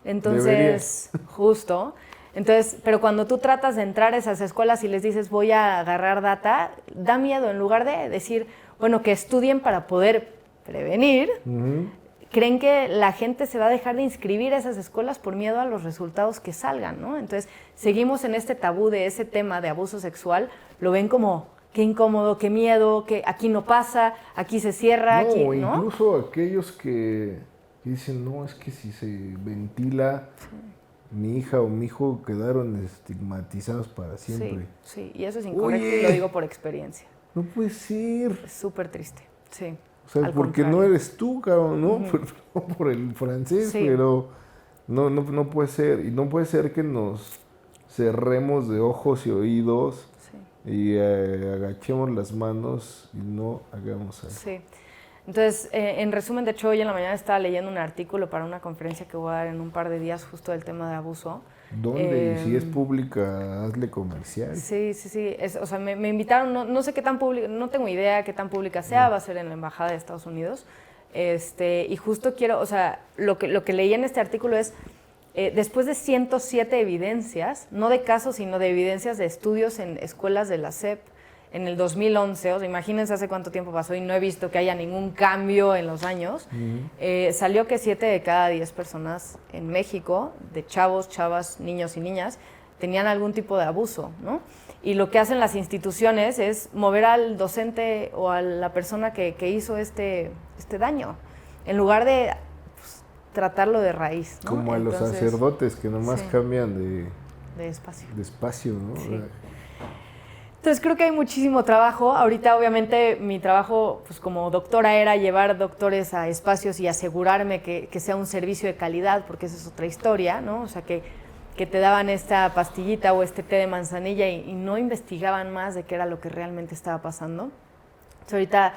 Entonces, justo. Entonces, pero cuando tú tratas de entrar a esas escuelas y les dices voy a agarrar data, da miedo, en lugar de decir, bueno, que estudien para poder prevenir, creen que la gente se va a dejar de inscribir a esas escuelas por miedo a los resultados que salgan, ¿no? Entonces, seguimos en este tabú de ese tema de abuso sexual, lo ven como qué incómodo, qué miedo, que aquí no pasa, aquí se cierra, No, aquí, o ¿no? incluso aquellos que dicen, no, es que si se ventila, mi hija o mi hijo quedaron estigmatizados para siempre. Sí, y eso es incorrecto y Oye, lo digo por experiencia. no puede ser. Es súper triste, sí. O sea, Al porque no contrario. eres tú, cabrón, ¿no? Perdón por el francés, Sí. pero no puede ser. Y no puede ser que nos cerremos de ojos y oídos Sí. y agachemos las manos y no hagamos algo. Sí. Entonces, en resumen, de hecho, hoy en la mañana estaba leyendo un artículo para una conferencia que voy a dar en un par de días justo del tema de abuso. ¿Dónde? Y si es pública, hazle comercial. Sí. O sea, me invitaron, no sé qué tan pública, no tengo idea qué tan pública sea, va a ser en la Embajada de Estados Unidos. Y justo quiero, o sea, lo que leí en este artículo es, después de 107 evidencias, no de casos, sino de evidencias de estudios en escuelas de la SEP, en el 2011, o sea, imagínense hace cuánto tiempo pasó y no he visto que haya ningún cambio en los años, salió que 7 de cada 10 personas en México, de chavos, chavas, niños y niñas, tenían algún tipo de abuso, ¿no? Y lo que hacen las instituciones es mover al docente o a la persona que hizo este daño, en lugar de pues, tratarlo de raíz, ¿no? Como a los sacerdotes que nomás cambian de espacio, ¿no? Sí. Entonces creo que hay muchísimo trabajo. Ahorita obviamente mi trabajo pues, como doctora era llevar doctores a espacios y asegurarme que sea un servicio de calidad, porque esa es otra historia, ¿no? O sea, que te daban esta pastillita o este té de manzanilla y no investigaban más de qué era lo que realmente estaba pasando. Entonces ahorita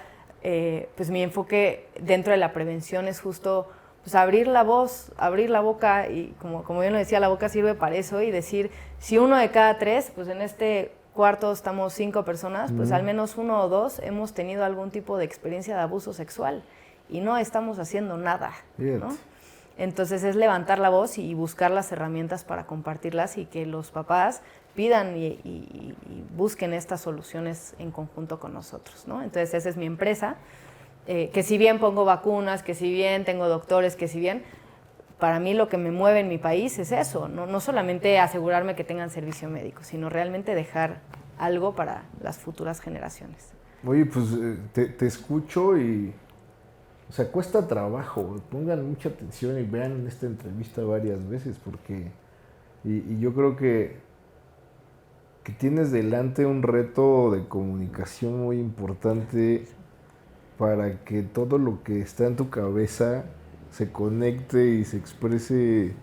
pues mi enfoque dentro de la prevención es justo pues, abrir la voz, abrir la boca y como yo lo decía, la boca sirve para eso y decir, si 1 de cada 3, pues en este cuarto estamos 5 personas, pues al menos 1 o 2 hemos tenido algún tipo de experiencia de abuso sexual y no estamos haciendo nada, ¿no? Entonces es levantar la voz y buscar las herramientas para compartirlas y que los papás pidan y busquen estas soluciones en conjunto con nosotros, ¿no? Entonces esa es mi empresa, que si bien pongo vacunas, que si bien tengo doctores, que si bien para mí lo que me mueve en mi país es eso, no solamente asegurarme que tengan servicio médico, sino realmente dejar algo para las futuras generaciones. Oye, pues te escucho y, o sea, cuesta trabajo. Pongan mucha atención y vean esta entrevista varias veces porque, y yo creo que tienes delante un reto de comunicación muy importante para que todo lo que está en tu cabeza se conecte y se exprese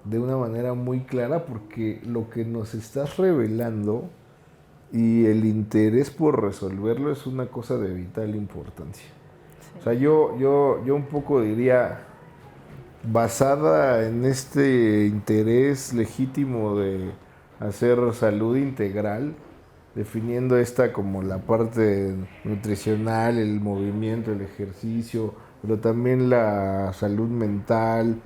de una manera muy clara, porque lo que nos estás revelando y el interés por resolverlo es una cosa de vital importancia. Sí. O sea, yo un poco diría, basada en este interés legítimo de hacer salud integral, definiendo esta como la parte nutricional, el movimiento, el ejercicio, pero también la salud mental,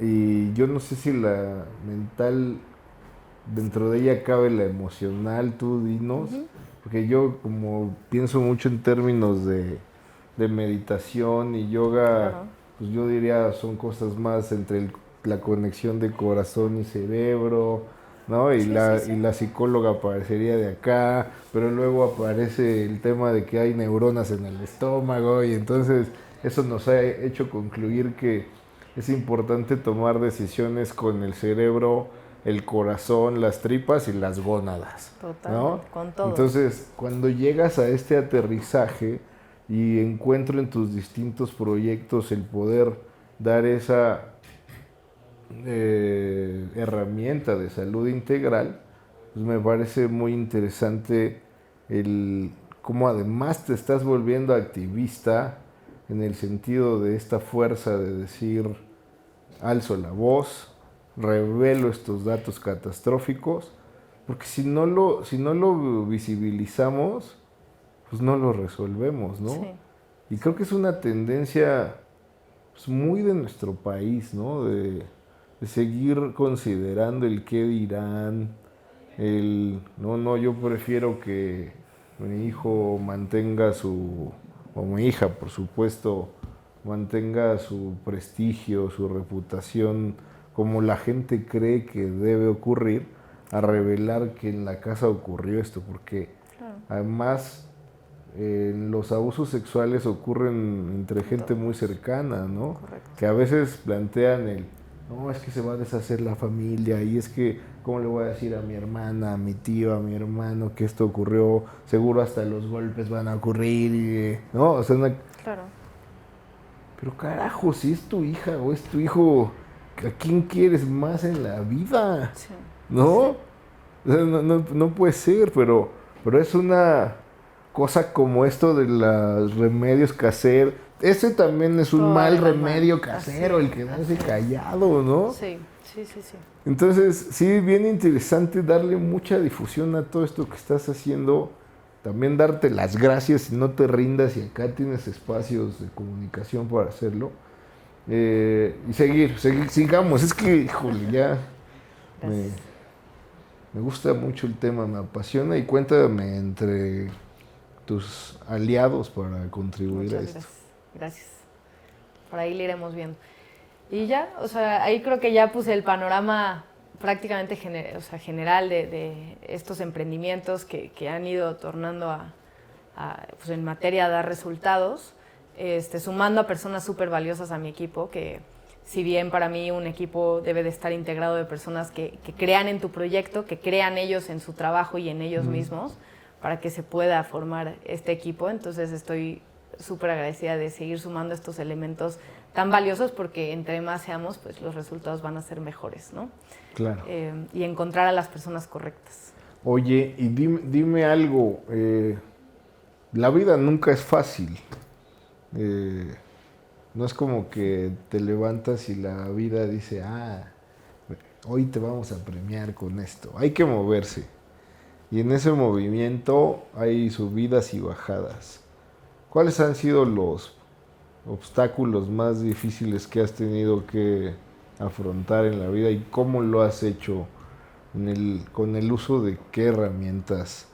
y yo no sé si la mental, dentro de ella cabe la emocional, tú dinos, porque yo como pienso mucho en términos de meditación y yoga, pues yo diría son cosas más entre la conexión de corazón y cerebro, ¿no? Y la psicóloga aparecería de acá, pero luego aparece el tema de que hay neuronas en el estómago y entonces eso nos ha hecho concluir que es importante tomar decisiones con el cerebro, el corazón, las tripas y las gónadas. Total, ¿no? con todo. Entonces, cuando llegas a este aterrizaje y encuentro en tus distintos proyectos el poder dar esa herramienta de salud integral, pues me parece muy interesante el cómo además te estás volviendo activista en el sentido de esta fuerza de decir, alzo la voz, revelo estos datos catastróficos, porque si no lo visibilizamos, pues no lo resolvemos, ¿no? Sí. Y creo que es una tendencia pues, muy de nuestro país, ¿no? De seguir considerando el qué dirán, yo prefiero que mi hijo mantenga o mi hija, por supuesto, mantenga su prestigio, su reputación, como la gente cree que debe ocurrir, a revelar que en la casa ocurrió esto, porque además los abusos sexuales ocurren entre gente muy cercana, ¿no? Correcto. Que a veces plantean no, es que se va a deshacer la familia, y es que, ¿cómo le voy a decir a mi hermana, a mi tío, a mi hermano que esto ocurrió? Seguro hasta los golpes van a ocurrir, ¿no? O sea, Claro. pero carajo, si es tu hija o es tu hijo, ¿a quién quieres más en la vida? Sí. ¿No? O sea, no puede ser, pero es una cosa como esto de los remedios caseros. Ese también es un Todo mal de la remedio mano. casero, Así, el quedarse callado, ¿no? Sí. Entonces, sí, bien interesante darle mucha difusión a todo esto que estás haciendo. También darte las gracias y no te rindas, y acá tienes espacios de comunicación para hacerlo. Y sigamos. Es que, híjole, ya me gusta mucho el tema, me apasiona, y cuéntame entre tus aliados para contribuir a esto. Gracias. Por ahí le iremos viendo. Y ya, o sea, ahí creo que ya puse el panorama prácticamente general de estos emprendimientos que han ido tornando pues en materia a dar resultados, sumando a personas súper valiosas a mi equipo, que si bien para mí un equipo debe de estar integrado de personas que crean en tu proyecto, que crean ellos en su trabajo y en ellos mismos, para que se pueda formar este equipo. Entonces estoy súper agradecida de seguir sumando estos elementos tan valiosos, porque entre más seamos, pues los resultados van a ser mejores, ¿no? Claro. Y encontrar a las personas correctas. Oye, y dime algo, la vida nunca es fácil. No es como que te levantas y la vida dice, hoy te vamos a premiar con esto. Hay que moverse. Y en ese movimiento hay subidas y bajadas. ¿Cuáles han sido los obstáculos más difíciles que has tenido que afrontar en la vida, y cómo lo has hecho con el uso de qué herramientas,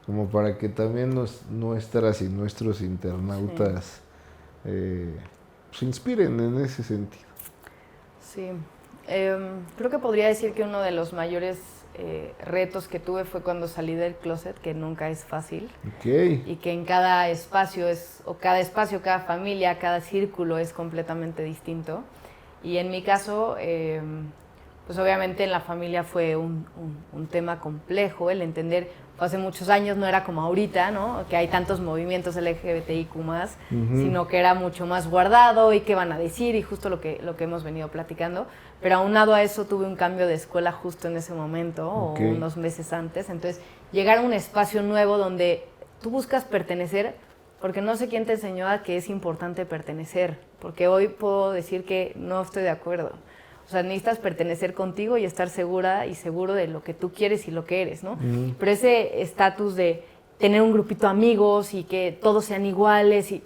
como para que también nuestras y nuestros internautas se inspiren en ese sentido? Sí, creo que podría decir que uno de los mayores retos que tuve fue cuando salí del closet, que nunca es fácil. Okay. Y que en cada espacio cada familia, cada círculo es completamente distinto. Y en mi caso, pues obviamente en la familia fue un tema complejo, el entender, hace muchos años no era como ahorita, ¿no? Que hay tantos movimientos LGBTIQ+, sino que era mucho más guardado, y qué van a decir, y justo lo que hemos venido platicando. Pero aunado a eso, tuve un cambio de escuela justo en ese momento, o unos meses antes. Entonces, llegar a un espacio nuevo donde tú buscas pertenecer, porque no sé quién te enseñó a que es importante pertenecer, porque hoy puedo decir que no estoy de acuerdo. O sea, necesitas pertenecer contigo y estar segura y seguro de lo que tú quieres y lo que eres, ¿no? Pero ese estatus de tener un grupito de amigos y que todos sean iguales, y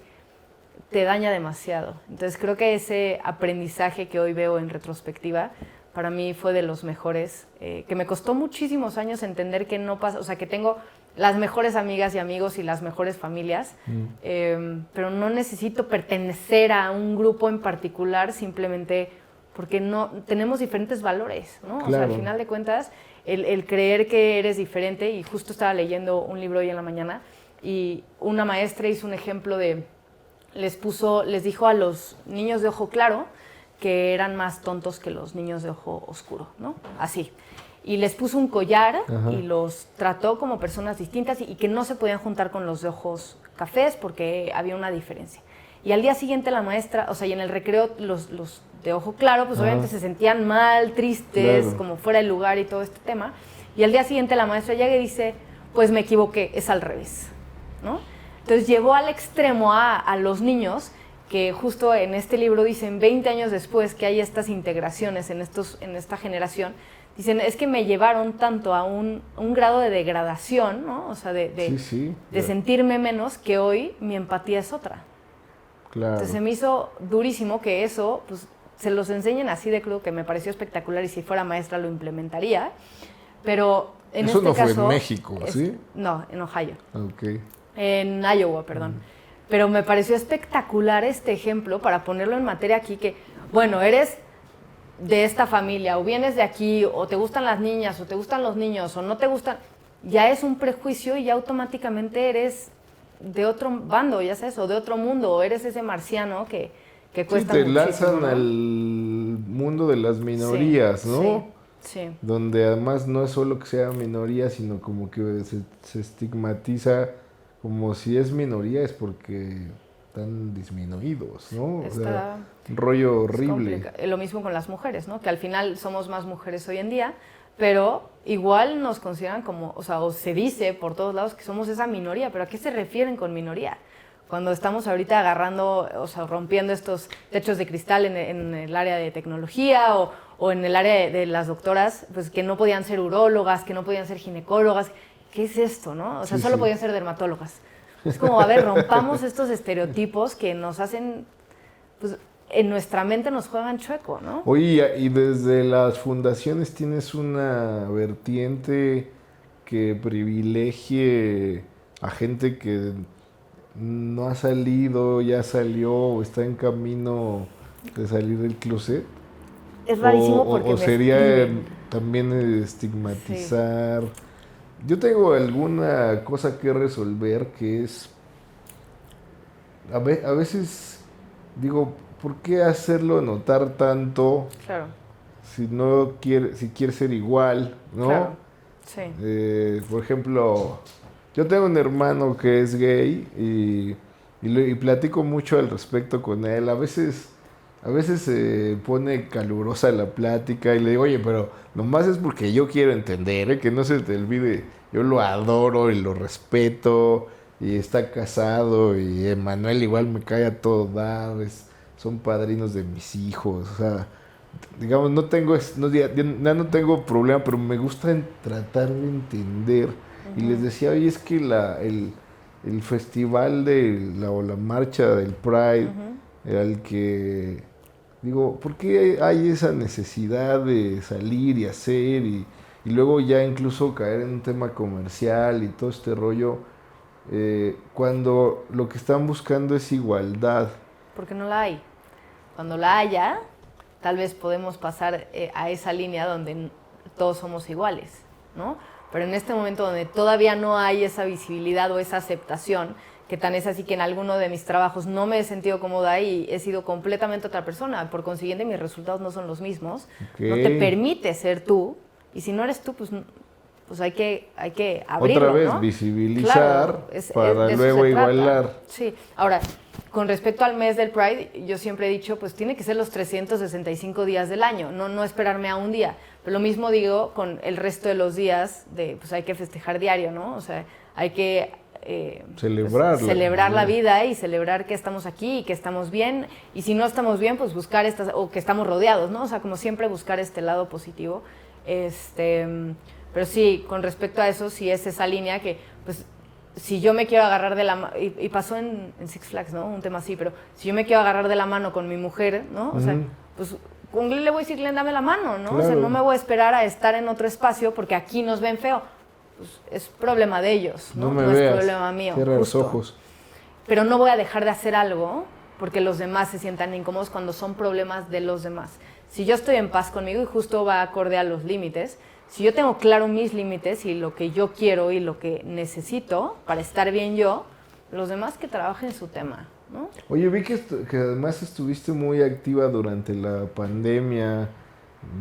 te daña demasiado. Entonces creo que ese aprendizaje que hoy veo en retrospectiva, para mí fue de los mejores, que me costó muchísimos años entender que no pasa, o sea, que tengo las mejores amigas y amigos y las mejores familias, pero no necesito pertenecer a un grupo en particular simplemente porque no tenemos diferentes valores, ¿no? Claro. O sea, al final de cuentas, el creer que eres diferente, y justo estaba leyendo un libro hoy en la mañana, y una maestra hizo un ejemplo de, les dijo a los niños de ojo claro que eran más tontos que los niños de ojo oscuro, ¿no? Así. Y les puso un collar. Ajá. Y los trató como personas distintas, y que no se podían juntar con los de ojos cafés porque había una diferencia. Y al día siguiente la maestra, o sea, y en el recreo los de ojo claro, pues obviamente se sentían mal, tristes, claro, como fuera de lugar y todo este tema. Y al día siguiente la maestra llega y dice, pues me equivoqué, es al revés, ¿no? Entonces llevó al extremo a los niños, que justo en este libro dicen 20 años después que hay estas integraciones en esta generación, dicen, es que me llevaron tanto a un grado de degradación, ¿no? O sea, de sentirme menos, que hoy mi empatía es otra. Claro. Entonces se me hizo durísimo que eso, pues, se los enseñen así de crudo, que me pareció espectacular, y si fuera maestra lo implementaría. Pero en eso este no caso... fue en México, ¿sí? No, en Ohio. Okay. En Iowa, perdón. Pero me pareció espectacular este ejemplo para ponerlo en materia aquí que, bueno, eres de esta familia o vienes de aquí o te gustan las niñas o te gustan los niños o no te gustan, ya es un prejuicio y ya automáticamente eres de otro bando, ya sabes, o de otro mundo, o eres ese marciano que cuesta sí, te muchísimo, lanzan ¿no? al mundo de las minorías, sí, ¿no? Sí. Donde además no es solo que sea minoría, sino como que se estigmatiza como si es minoría es porque están disminuidos, ¿no? O sea, Está un rollo es horrible. lo mismo con las mujeres, ¿no? Que al final somos más mujeres hoy en día, pero igual nos consideran como, o sea, o se dice por todos lados que somos esa minoría, pero ¿a qué se refieren con minoría? Cuando estamos ahorita agarrando, o sea, rompiendo estos techos de cristal en el área de tecnología o en el área de las doctoras, pues que no podían ser urólogas, que no podían ser ginecólogas. ¿Qué es esto, no? O sea, Sí, solo sí. podían ser dermatólogas. Es como, a ver, rompamos estos estereotipos que nos hacen, pues, en nuestra mente nos juegan chueco, ¿no? Oye, y desde las fundaciones tienes una vertiente que privilegie a gente que no ha salido, ya salió o está en camino de salir del closet. Es O, rarísimo porque o me sería escriben. también Sí, estigmatizar. Yo tengo alguna cosa que resolver que es, a veces digo, ¿por qué hacerlo notar tanto claro, si no quiere, si quiere ser igual, claro, ¿no? sí. Por ejemplo, yo tengo un hermano que es gay y platico mucho al respecto con él. A veces se pone calurosa la plática y le digo, oye, pero nomás es porque yo quiero entender, ¿eh? Que no se te olvide, yo lo adoro y lo respeto y está casado y Emanuel igual me cae a todo dar, son padrinos de mis hijos, o sea, digamos, no tengo, ya no tengo problema, pero me gusta tratar de entender. Y les decía, oye, es que el festival o la marcha del Pride, era el que, digo, ¿por qué hay esa necesidad de salir y hacer y luego ya incluso caer en un tema comercial y todo este rollo, cuando lo que están buscando es igualdad? Porque no la hay. Cuando la haya, tal vez podemos pasar a esa línea donde todos somos iguales, ¿no? Pero en este momento donde todavía no hay esa visibilidad o esa aceptación, que tan es así que en alguno de mis trabajos no me he sentido cómoda y he sido completamente otra persona, por consiguiente mis resultados no son los mismos, Ok. no te permite ser tú, y si no eres tú, pues hay que Otra abrirlo, vez ¿no? visibilizar Claro, para de eso luego se trata. igualar. Sí, ahora, con respecto al mes del Pride, yo siempre he dicho, pues tiene que ser los 365 días del año, no esperarme a un día. Pero lo mismo digo con el resto de los días, pues hay que festejar diario, ¿no? O sea, hay que Celebrar celebrar la vida y celebrar que estamos aquí y que estamos bien. Y si no estamos bien, pues buscar o que estamos rodeados, ¿no? O sea, como siempre buscar este lado positivo. Pero sí, con respecto a eso, sí es esa línea que, pues, si yo me quiero agarrar de la mano, y pasó en Six Flags, ¿no? Un tema así, pero si yo me quiero agarrar de la mano con mi mujer, ¿no? O sea, pues con Glenn le voy a decir, Glenn, dame la mano, ¿no? Claro. O sea, no me voy a esperar a estar en otro espacio porque aquí nos ven feo. Pues es problema de ellos, ¿no? No me No veas. es problema mío. Cierra los justo. ojos. Pero no voy a dejar de hacer algo porque los demás se sientan incómodos cuando son problemas de los demás. Si yo estoy en paz conmigo y justo va acorde a los límites, si yo tengo claro mis límites y lo que yo quiero y lo que necesito para estar bien yo, los demás que trabajen su tema, ¿no? Oye, vi que además estuviste muy activa durante la pandemia,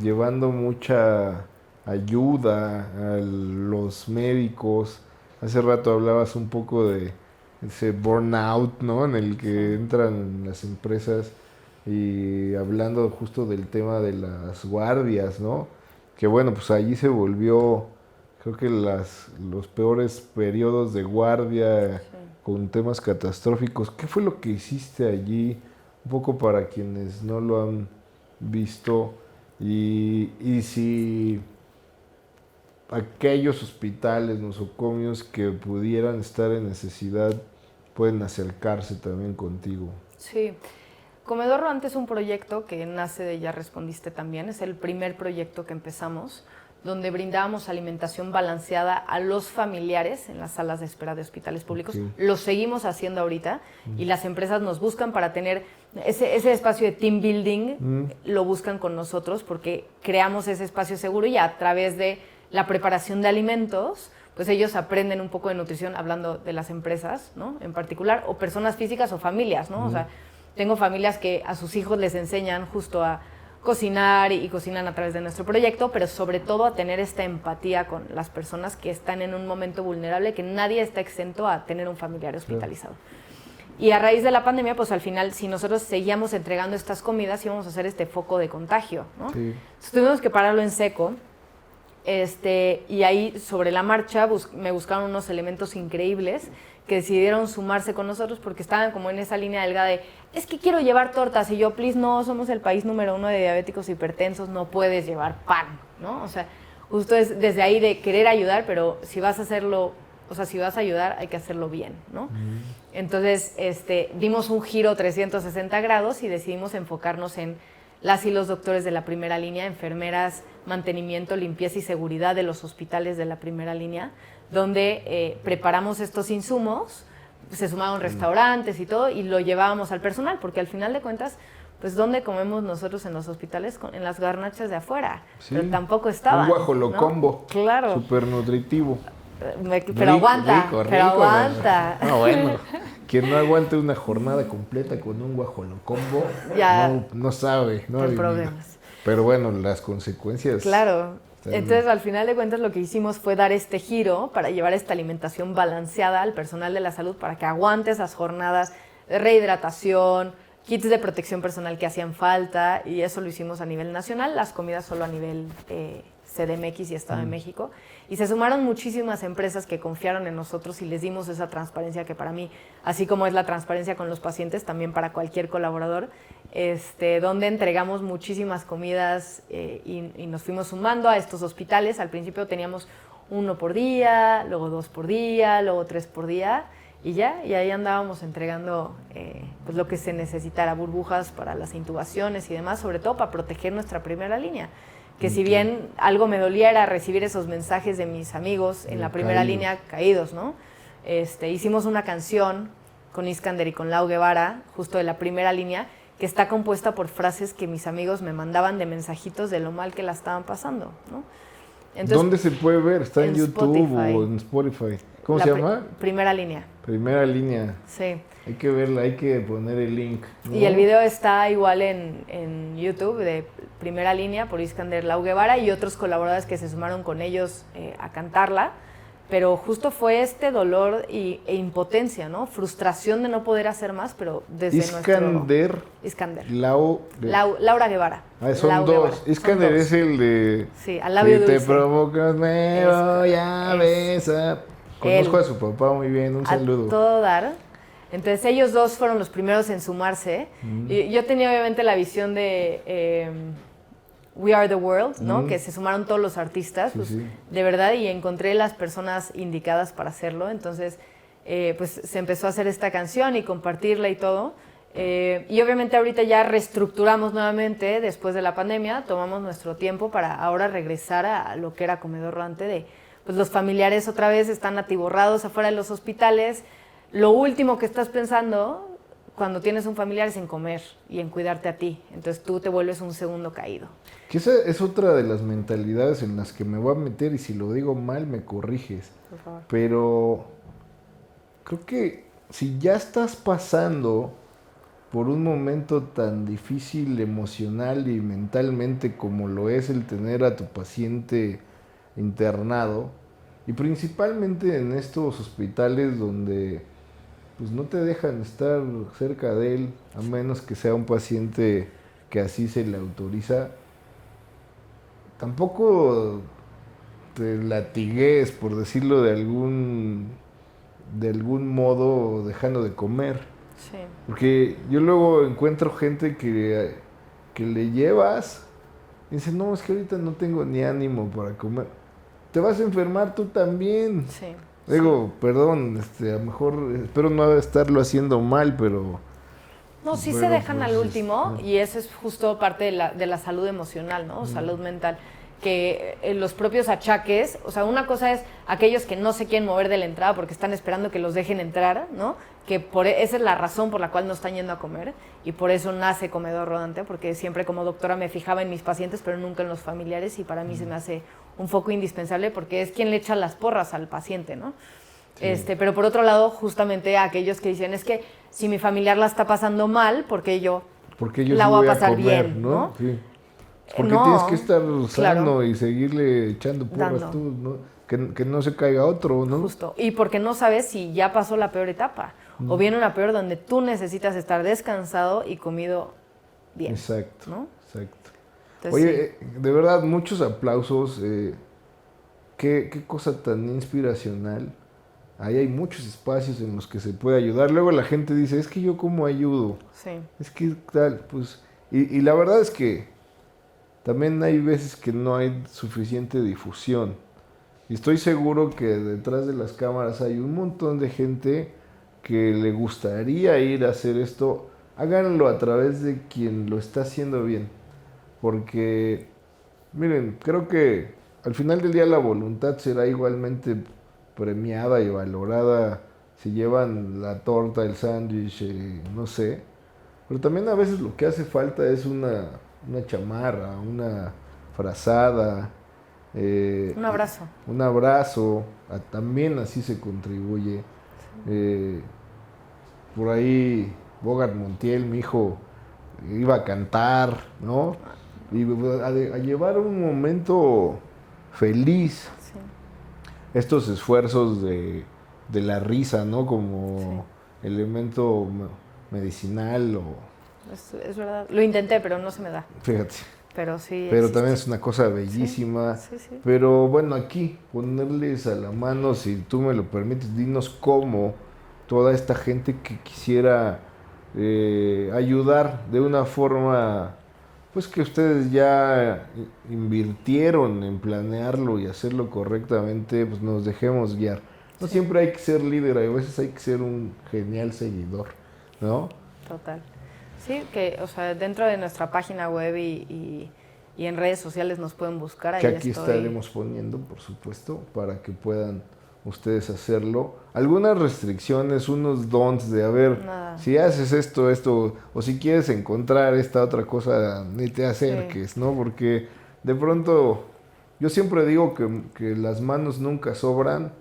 llevando mucha ayuda a los médicos. Hace rato hablabas un poco de ese burnout, ¿no? En el que entran las empresas y hablando justo del tema de las guardias, ¿no? Que bueno, pues allí se volvió, creo que los peores periodos de guardia con temas catastróficos. ¿Qué fue lo que hiciste allí? Un poco para quienes no lo han visto y si aquellos hospitales nosocomios que pudieran estar en necesidad pueden acercarse también contigo. Sí. Comedor Rodante es un proyecto que nace de Ya Respondiste también, es el primer proyecto que empezamos, donde brindábamos alimentación balanceada a los familiares en las salas de espera de hospitales públicos. Sí. Lo seguimos haciendo ahorita y las empresas nos buscan para tener ese espacio de team building, lo buscan con nosotros porque creamos ese espacio seguro y a través de la preparación de alimentos, pues ellos aprenden un poco de nutrición, hablando de las empresas, ¿no? En particular, o personas físicas o familias, ¿no? O sea, tengo familias que a sus hijos les enseñan justo a cocinar y cocinan a través de nuestro proyecto, pero sobre todo a tener esta empatía con las personas que están en un momento vulnerable, que nadie está exento a tener un familiar hospitalizado. Y a raíz de la pandemia, pues al final, si nosotros seguíamos entregando estas comidas, íbamos a hacer este foco de contagio, ¿no? Sí. Entonces, tuvimos que pararlo en seco. Y ahí, sobre la marcha, me buscaron unos elementos increíbles que decidieron sumarse con nosotros porque estaban como en esa línea delgada de, es que quiero llevar tortas, y yo, please, no, somos el país número 1 de diabéticos hipertensos, no puedes llevar pan, ¿no? O sea, justo es desde ahí de querer ayudar, pero si vas a hacerlo, o sea, si vas a ayudar, hay que hacerlo bien, ¿no? Entonces, dimos un giro 360 grados y decidimos enfocarnos en las y los doctores de la primera línea, enfermeras, mantenimiento, limpieza y seguridad de los hospitales de la primera línea, donde preparamos estos insumos, se sumaron restaurantes y todo, y lo llevábamos al personal, porque al final de cuentas, pues ¿dónde comemos nosotros en los hospitales? En las garnachas de afuera, Sí. pero tampoco estaba. Un guajolocombo. ¿No? Claro. Súper nutritivo. Pero aguanta, pero aguanta. No, bueno, quien no aguante una jornada completa con un guajolocombo Ya. no sabe, ¿no? Con problemas. Pero bueno, las consecuencias. Claro. están- Entonces, al final de cuentas, lo que hicimos fue dar este giro para llevar esta alimentación balanceada al personal de la salud para que aguante esas jornadas de rehidratación, kits de protección personal que hacían falta, y eso lo hicimos a nivel nacional, las comidas solo a nivel CDMX y Estado de México. Y se sumaron muchísimas empresas que confiaron en nosotros y les dimos esa transparencia que para mí, así como es la transparencia con los pacientes, también para cualquier colaborador, donde entregamos muchísimas comidas y nos fuimos sumando a estos hospitales. Al principio teníamos 1 por día, luego 2 por día, luego 3 por día, y ahí andábamos entregando pues lo que se necesitara, burbujas para las intubaciones y demás, sobre todo para proteger nuestra primera línea. Que si bien algo me dolía era recibir esos mensajes de mis amigos en la primera Caídos. línea caídos, ¿no? Hicimos una canción con Iskander y con Lau Guevara, justo de la primera línea, que está compuesta por frases que mis amigos me mandaban de mensajitos de lo mal que la estaban pasando, ¿no? Entonces, ¿dónde se puede ver? ¿Está en en YouTube Spotify. o en Spotify? ¿Cómo la se llama? Primera línea, Primera línea. sí. Hay que verla, hay que poner el link, ¿no? Y el video está igual en YouTube de primera línea por Iskander, Lau Guevara y otros colaboradores que se sumaron con ellos a cantarla. Pero justo fue este dolor e impotencia, ¿no? Frustración de no poder hacer más, pero desde Iskander, Iskander. Laura Guevara. son Lau dos. Guevara. Iskander Son dos. es el de... Sí, al labio Si te dulce. provocas, me voy a Es- besar. Conozco él. a su papá muy bien, un A saludo. todo dar. Entonces ellos dos fueron los primeros en sumarse. Y yo tenía obviamente la visión de We Are the World, ¿no? Que se sumaron todos los artistas, Sí, pues, sí. de verdad, y encontré las personas indicadas para hacerlo. Entonces, pues se empezó a hacer esta canción y compartirla y todo. Y obviamente ahorita ya reestructuramos nuevamente después de la pandemia, tomamos nuestro tiempo para ahora regresar a lo que era Comedor Rodante de, pues los familiares otra vez están atiborrados afuera de los hospitales. Lo último que estás pensando cuando tienes un familiar es en comer y en cuidarte a ti. Entonces tú te vuelves un segundo caído. Que esa es otra de las mentalidades en las que me voy a meter y si lo digo mal me corriges. Por favor. Pero creo que si ya estás pasando por un momento tan difícil emocional y mentalmente como lo es el tener a tu paciente internado, y principalmente en estos hospitales donde pues no te dejan estar cerca de él, a menos que sea un paciente que así se le autoriza, tampoco te latigues, por decirlo de algún modo, dejando de comer. Sí. Porque yo luego encuentro gente que le llevas y dice, no, es que ahorita no tengo ni ánimo para comer. Te vas a enfermar tú también. Sí. Digo, perdón, a lo mejor espero no estarlo haciendo mal, pero... No, sí se Bueno, dejan pues, al último y eso es justo parte de la salud emocional, ¿no? Salud mental. que los propios achaques, o sea, una cosa es aquellos que no se quieren mover de la entrada porque están esperando que los dejen entrar, ¿no? Que esa es la razón por la cual no están yendo a comer y por eso nace Comedor Rodante, porque siempre como doctora me fijaba en mis pacientes, pero nunca en los familiares, y para mí se me hace un foco indispensable porque es quien le echa las porras al paciente, ¿no? Sí. Pero por otro lado, justamente aquellos que dicen, es que si mi familiar la está pasando mal, porque yo la voy a pasar comer, bien, ¿no? Sí. Porque tienes que estar sano y seguirle echando porras tú, ¿no? Que no se caiga otro, ¿no? Justo. Y porque no sabes si ya pasó la peor etapa o viene una peor donde tú necesitas estar descansado y comido bien. Exacto, ¿no? exacto. Entonces, oye, de verdad, muchos aplausos. Qué cosa tan inspiracional. Ahí hay muchos espacios en los que se puede ayudar. Luego la gente dice, es que yo cómo ayudo. Sí. Es que tal, pues... Y la verdad es que también hay veces que no hay suficiente difusión. Y estoy seguro que detrás de las cámaras hay un montón de gente que le gustaría ir a hacer esto. Háganlo a través de quien lo está haciendo bien. Porque, miren, creo que al final del día la voluntad será igualmente premiada y valorada si llevan la torta, el sándwich, no sé. Pero también a veces lo que hace falta es una chamarra, una frazada. Un abrazo. Un abrazo, también así se contribuye. Por ahí Bogart Montiel, mi hijo, iba a cantar, ¿no? Y a llevar un momento feliz. Sí. Estos esfuerzos de la risa, ¿no? Como elemento medicinal Es verdad. Lo intenté, pero no se me da. Fíjate. Pero sí. Pero también es una cosa bellísima. Sí. Pero bueno, aquí ponerles a la mano, si tú me lo permites, dinos cómo toda esta gente que quisiera ayudar de una forma, pues que ustedes ya invirtieron en planearlo y hacerlo correctamente, pues nos dejemos guiar. No siempre hay que ser líder, a veces hay que ser un genial seguidor, ¿no? Total. Sí, que, o sea, dentro de nuestra página web y en redes sociales nos pueden buscar. Que aquí estaremos poniendo, por supuesto, para que puedan ustedes hacerlo. Algunas restricciones, unos don'ts de, a ver, si haces esto, o si quieres encontrar esta otra cosa, ni te acerques, ¿no? Porque de pronto, yo siempre digo que las manos nunca sobran,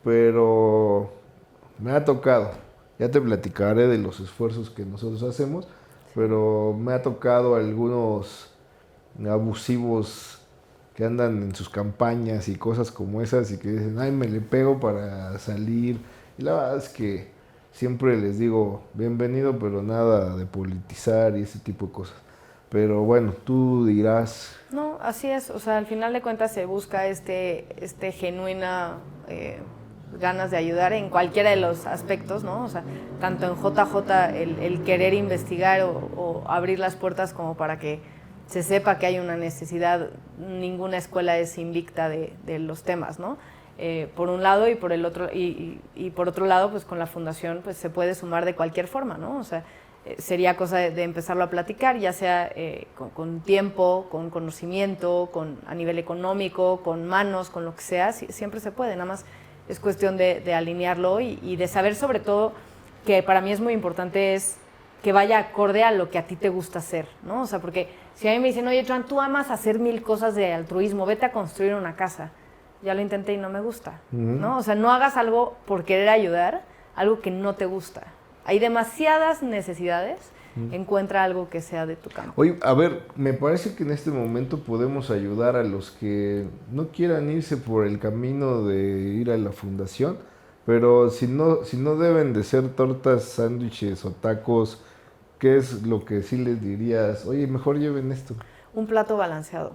pero me ha tocado. Ya te platicaré de los esfuerzos que nosotros hacemos, pero me ha tocado algunos abusivos que andan en sus campañas y cosas como esas y que dicen, ay, me le pego para salir. Y la verdad es que siempre les digo, bienvenido, pero nada de politizar y ese tipo de cosas. Pero bueno, tú dirás. No, así es. O sea, al final de cuentas se busca genuina ganas de ayudar en cualquiera de los aspectos, ¿no? O sea, tanto en JJ el querer investigar o abrir las puertas como para que se sepa que hay una necesidad. Ninguna escuela es invicta de los temas, ¿no? Por un lado y por el otro, y por otro lado, pues con la fundación pues se puede sumar de cualquier forma, ¿no? O sea, sería cosa de empezarlo a platicar, ya sea con tiempo, con conocimiento, a nivel económico, con manos, con lo que sea, siempre se puede, nada más es cuestión de alinearlo y de saber sobre todo que para mí es muy importante es que vaya acorde a lo que a ti te gusta hacer, ¿no? O sea, porque si a mí me dicen, oye, Joan, tú amas hacer 1000 cosas de altruismo, vete a construir una casa. Ya lo intenté y no me gusta, ¿no? O sea, no hagas algo por querer ayudar, algo que no te gusta. Hay demasiadas necesidades, encuentra algo que sea de tu campo. Oye, a ver, me parece que en este momento podemos ayudar a los que no quieran irse por el camino de ir a la fundación, pero si no deben de ser tortas, sándwiches o tacos, ¿qué es lo que sí les dirías? Oye, mejor lleven esto. Un plato balanceado.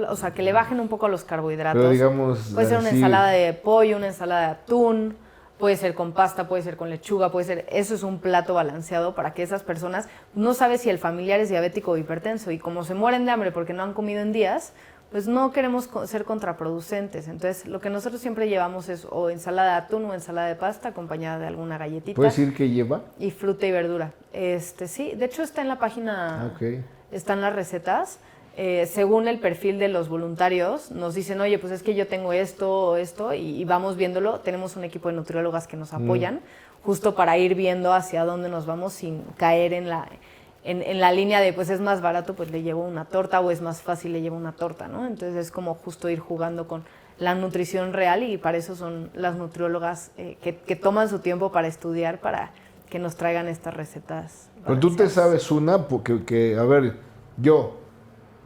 O sea, que le bajen un poco a los carbohidratos. Pero digamos, puede ser una ensalada de pollo, una ensalada de atún, puede ser con pasta, puede ser con lechuga, puede ser... Eso es un plato balanceado para que esas personas... No sabes si el familiar es diabético o hipertenso y como se mueren de hambre porque no han comido en días, pues no queremos ser contraproducentes. Entonces, lo que nosotros siempre llevamos es o ensalada de atún o ensalada de pasta acompañada de alguna galletita. ¿Puedes decir qué lleva? Y fruta y verdura. Sí, de hecho está en la página... Okay. Están las recetas. según el perfil de los voluntarios, nos dicen, oye, pues es que yo tengo esto o esto, y vamos viéndolo. Tenemos un equipo de nutriólogas que nos apoyan, justo para ir viendo hacia dónde nos vamos sin caer en la línea de, pues es más barato, pues le llevo una torta, o es más fácil, le llevo una torta, ¿no? Entonces es como justo ir jugando con la nutrición real, y para eso son las nutriólogas que toman su tiempo para estudiar, para que nos traigan estas recetas. Pero tú te sabes una, porque a ver, yo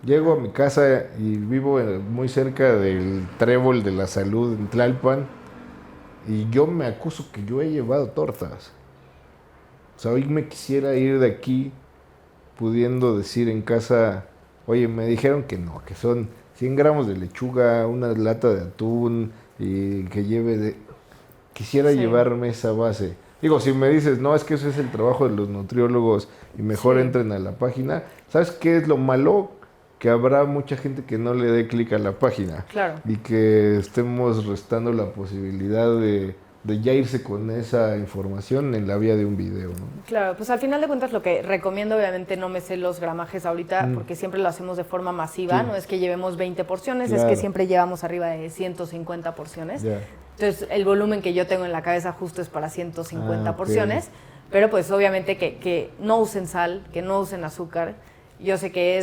llego a mi casa y vivo muy cerca del Trébol de la Salud en Tlalpan, y yo me acuso que yo he llevado tortas. O sea, hoy me quisiera ir de aquí pudiendo decir en casa, oye, me dijeron que no, que son 100 gramos de lechuga, una lata de atún, y que quisiera llevarme esa base. Digo, si me dices, no, es que eso es el trabajo de los nutriólogos y mejor entren a la página, ¿sabes qué es lo malo? Que habrá mucha gente que no le dé clic a la página. Claro. Y que estemos restando la posibilidad de ya irse con esa información en la vía de un video, ¿no? Claro, pues al final de cuentas lo que recomiendo, obviamente no me sé los gramajes ahorita, porque siempre lo hacemos de forma masiva, no es que llevemos 20 porciones, es que siempre llevamos arriba de 150 porciones. Entonces el volumen que yo tengo en la cabeza justo es para 150 porciones, pero pues obviamente que no usen sal, que no usen azúcar. Yo sé que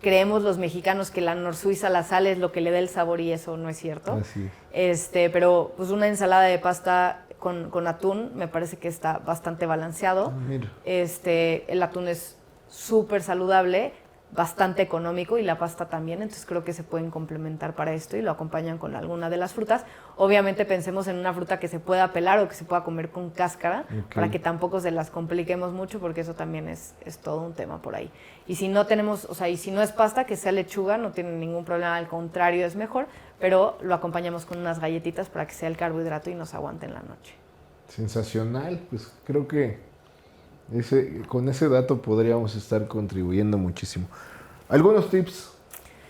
creemos los mexicanos que la Norsuiza, la sal es lo que le da el sabor, y eso no es cierto. Así es. Pero pues una ensalada de pasta con atún me parece que está bastante balanceado. Mira. El atún es súper saludable, bastante económico, y la pasta también, entonces creo que se pueden complementar para esto y lo acompañan con alguna de las frutas. Obviamente pensemos en una fruta que se pueda pelar o que se pueda comer con cáscara, para que tampoco se las compliquemos mucho, porque eso también es todo un tema por ahí. Y si no tenemos, o sea, y si no es pasta, que sea lechuga, no tiene ningún problema, al contrario, es mejor, pero lo acompañamos con unas galletitas para que sea el carbohidrato y nos aguante en la noche. Sensacional, pues creo que con ese dato podríamos estar contribuyendo muchísimo. Algunos tips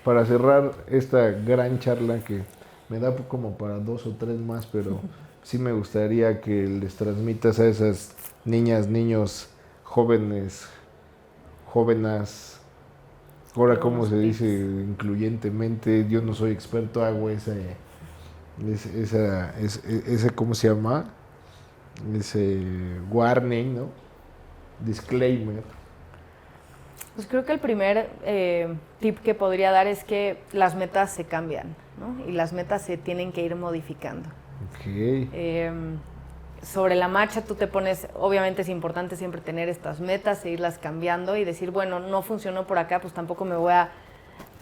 para cerrar esta gran charla, que me da como para 2 o 3 más, pero sí me gustaría que les transmitas a esas niñas, niños, jóvenes, ahora cómo se dice incluyentemente, yo no soy experto, hago ese ¿cómo se llama? Ese warning, ¿no? Disclaimer. Pues creo que el primer tip que podría dar es que las metas se cambian, ¿no? Y las metas se tienen que ir modificando. Sobre la marcha tú te pones, obviamente es importante siempre tener estas metas e irlas cambiando y decir, bueno, no funcionó por acá, pues tampoco me voy a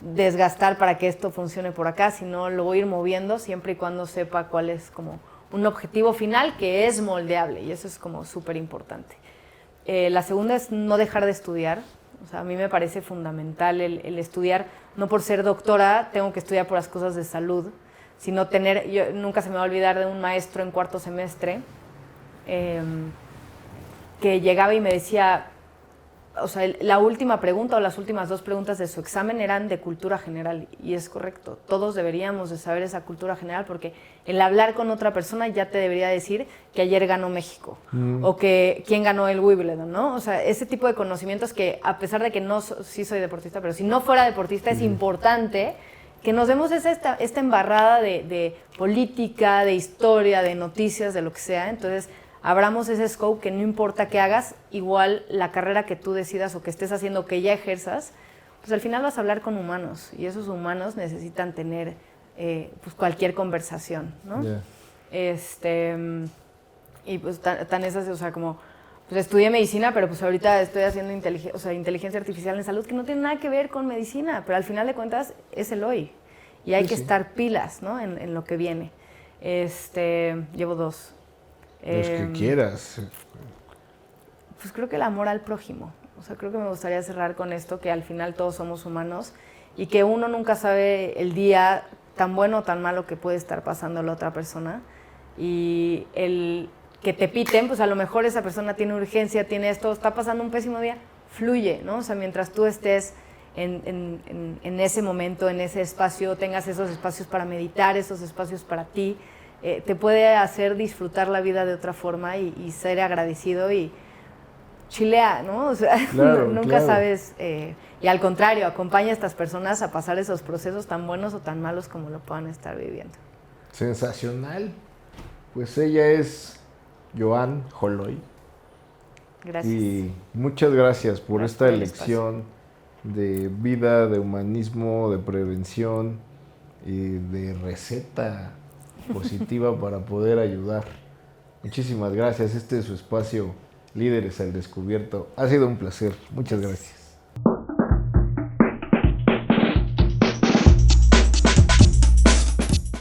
desgastar para que esto funcione por acá, sino lo voy a ir moviendo siempre y cuando sepa cuál es como un objetivo final que es moldeable, y eso es como súper importante. La segunda es no dejar de estudiar. O sea, a mí me parece fundamental el estudiar, no por ser doctora tengo que estudiar por las cosas de salud, sino yo nunca se me va a olvidar de un maestro en 4º semestre que llegaba y me decía, o sea, la última pregunta o las últimas 2 preguntas de su examen eran de cultura general, y es correcto, todos deberíamos de saber esa cultura general, porque el hablar con otra persona ya te debería decir que ayer ganó México, o que quién ganó el Wimbledon, ¿no? O sea, ese tipo de conocimientos que, a pesar de que sí soy deportista, pero si no fuera deportista es importante que nos demos esta embarrada de política, de historia, de noticias, de lo que sea. Entonces abramos ese scope, que no importa qué hagas, igual la carrera que tú decidas o que estés haciendo, que ya ejerzas, pues al final vas a hablar con humanos, y esos humanos necesitan tener pues cualquier conversación, ¿no? Y pues tan esas, o sea, como, pues estudié medicina, pero pues ahorita estoy haciendo inteligencia artificial en salud, que no tiene nada que ver con medicina, pero al final de cuentas es el hoy, y hay que estar pilas, ¿no? En lo que viene. Llevo 2. Los que quieras. Pues creo que el amor al prójimo. O sea, creo que me gustaría cerrar con esto, que al final todos somos humanos, y que uno nunca sabe el día tan bueno o tan malo que puede estar pasando la otra persona. Y el que te piten, pues a lo mejor esa persona tiene urgencia, tiene esto, está pasando un pésimo día, fluye, ¿no? O sea, mientras tú estés en ese momento, en ese espacio, tengas esos espacios para meditar, esos espacios para ti, te puede hacer disfrutar la vida de otra forma y ser agradecido, y chilea, ¿no? O sea, Claro, nunca claro. sabes. Y al contrario, acompaña a estas personas a pasar esos procesos tan buenos o tan malos como lo puedan estar viviendo. Sensacional. Pues ella es Joan Joloy. Gracias. Y muchas gracias por Gracias esta por el lección de vida, de humanismo, de prevención y de receta positiva para poder ayudar. Muchísimas gracias. Este es su espacio, Líderes al Descubierto. Ha sido un placer. Muchas gracias.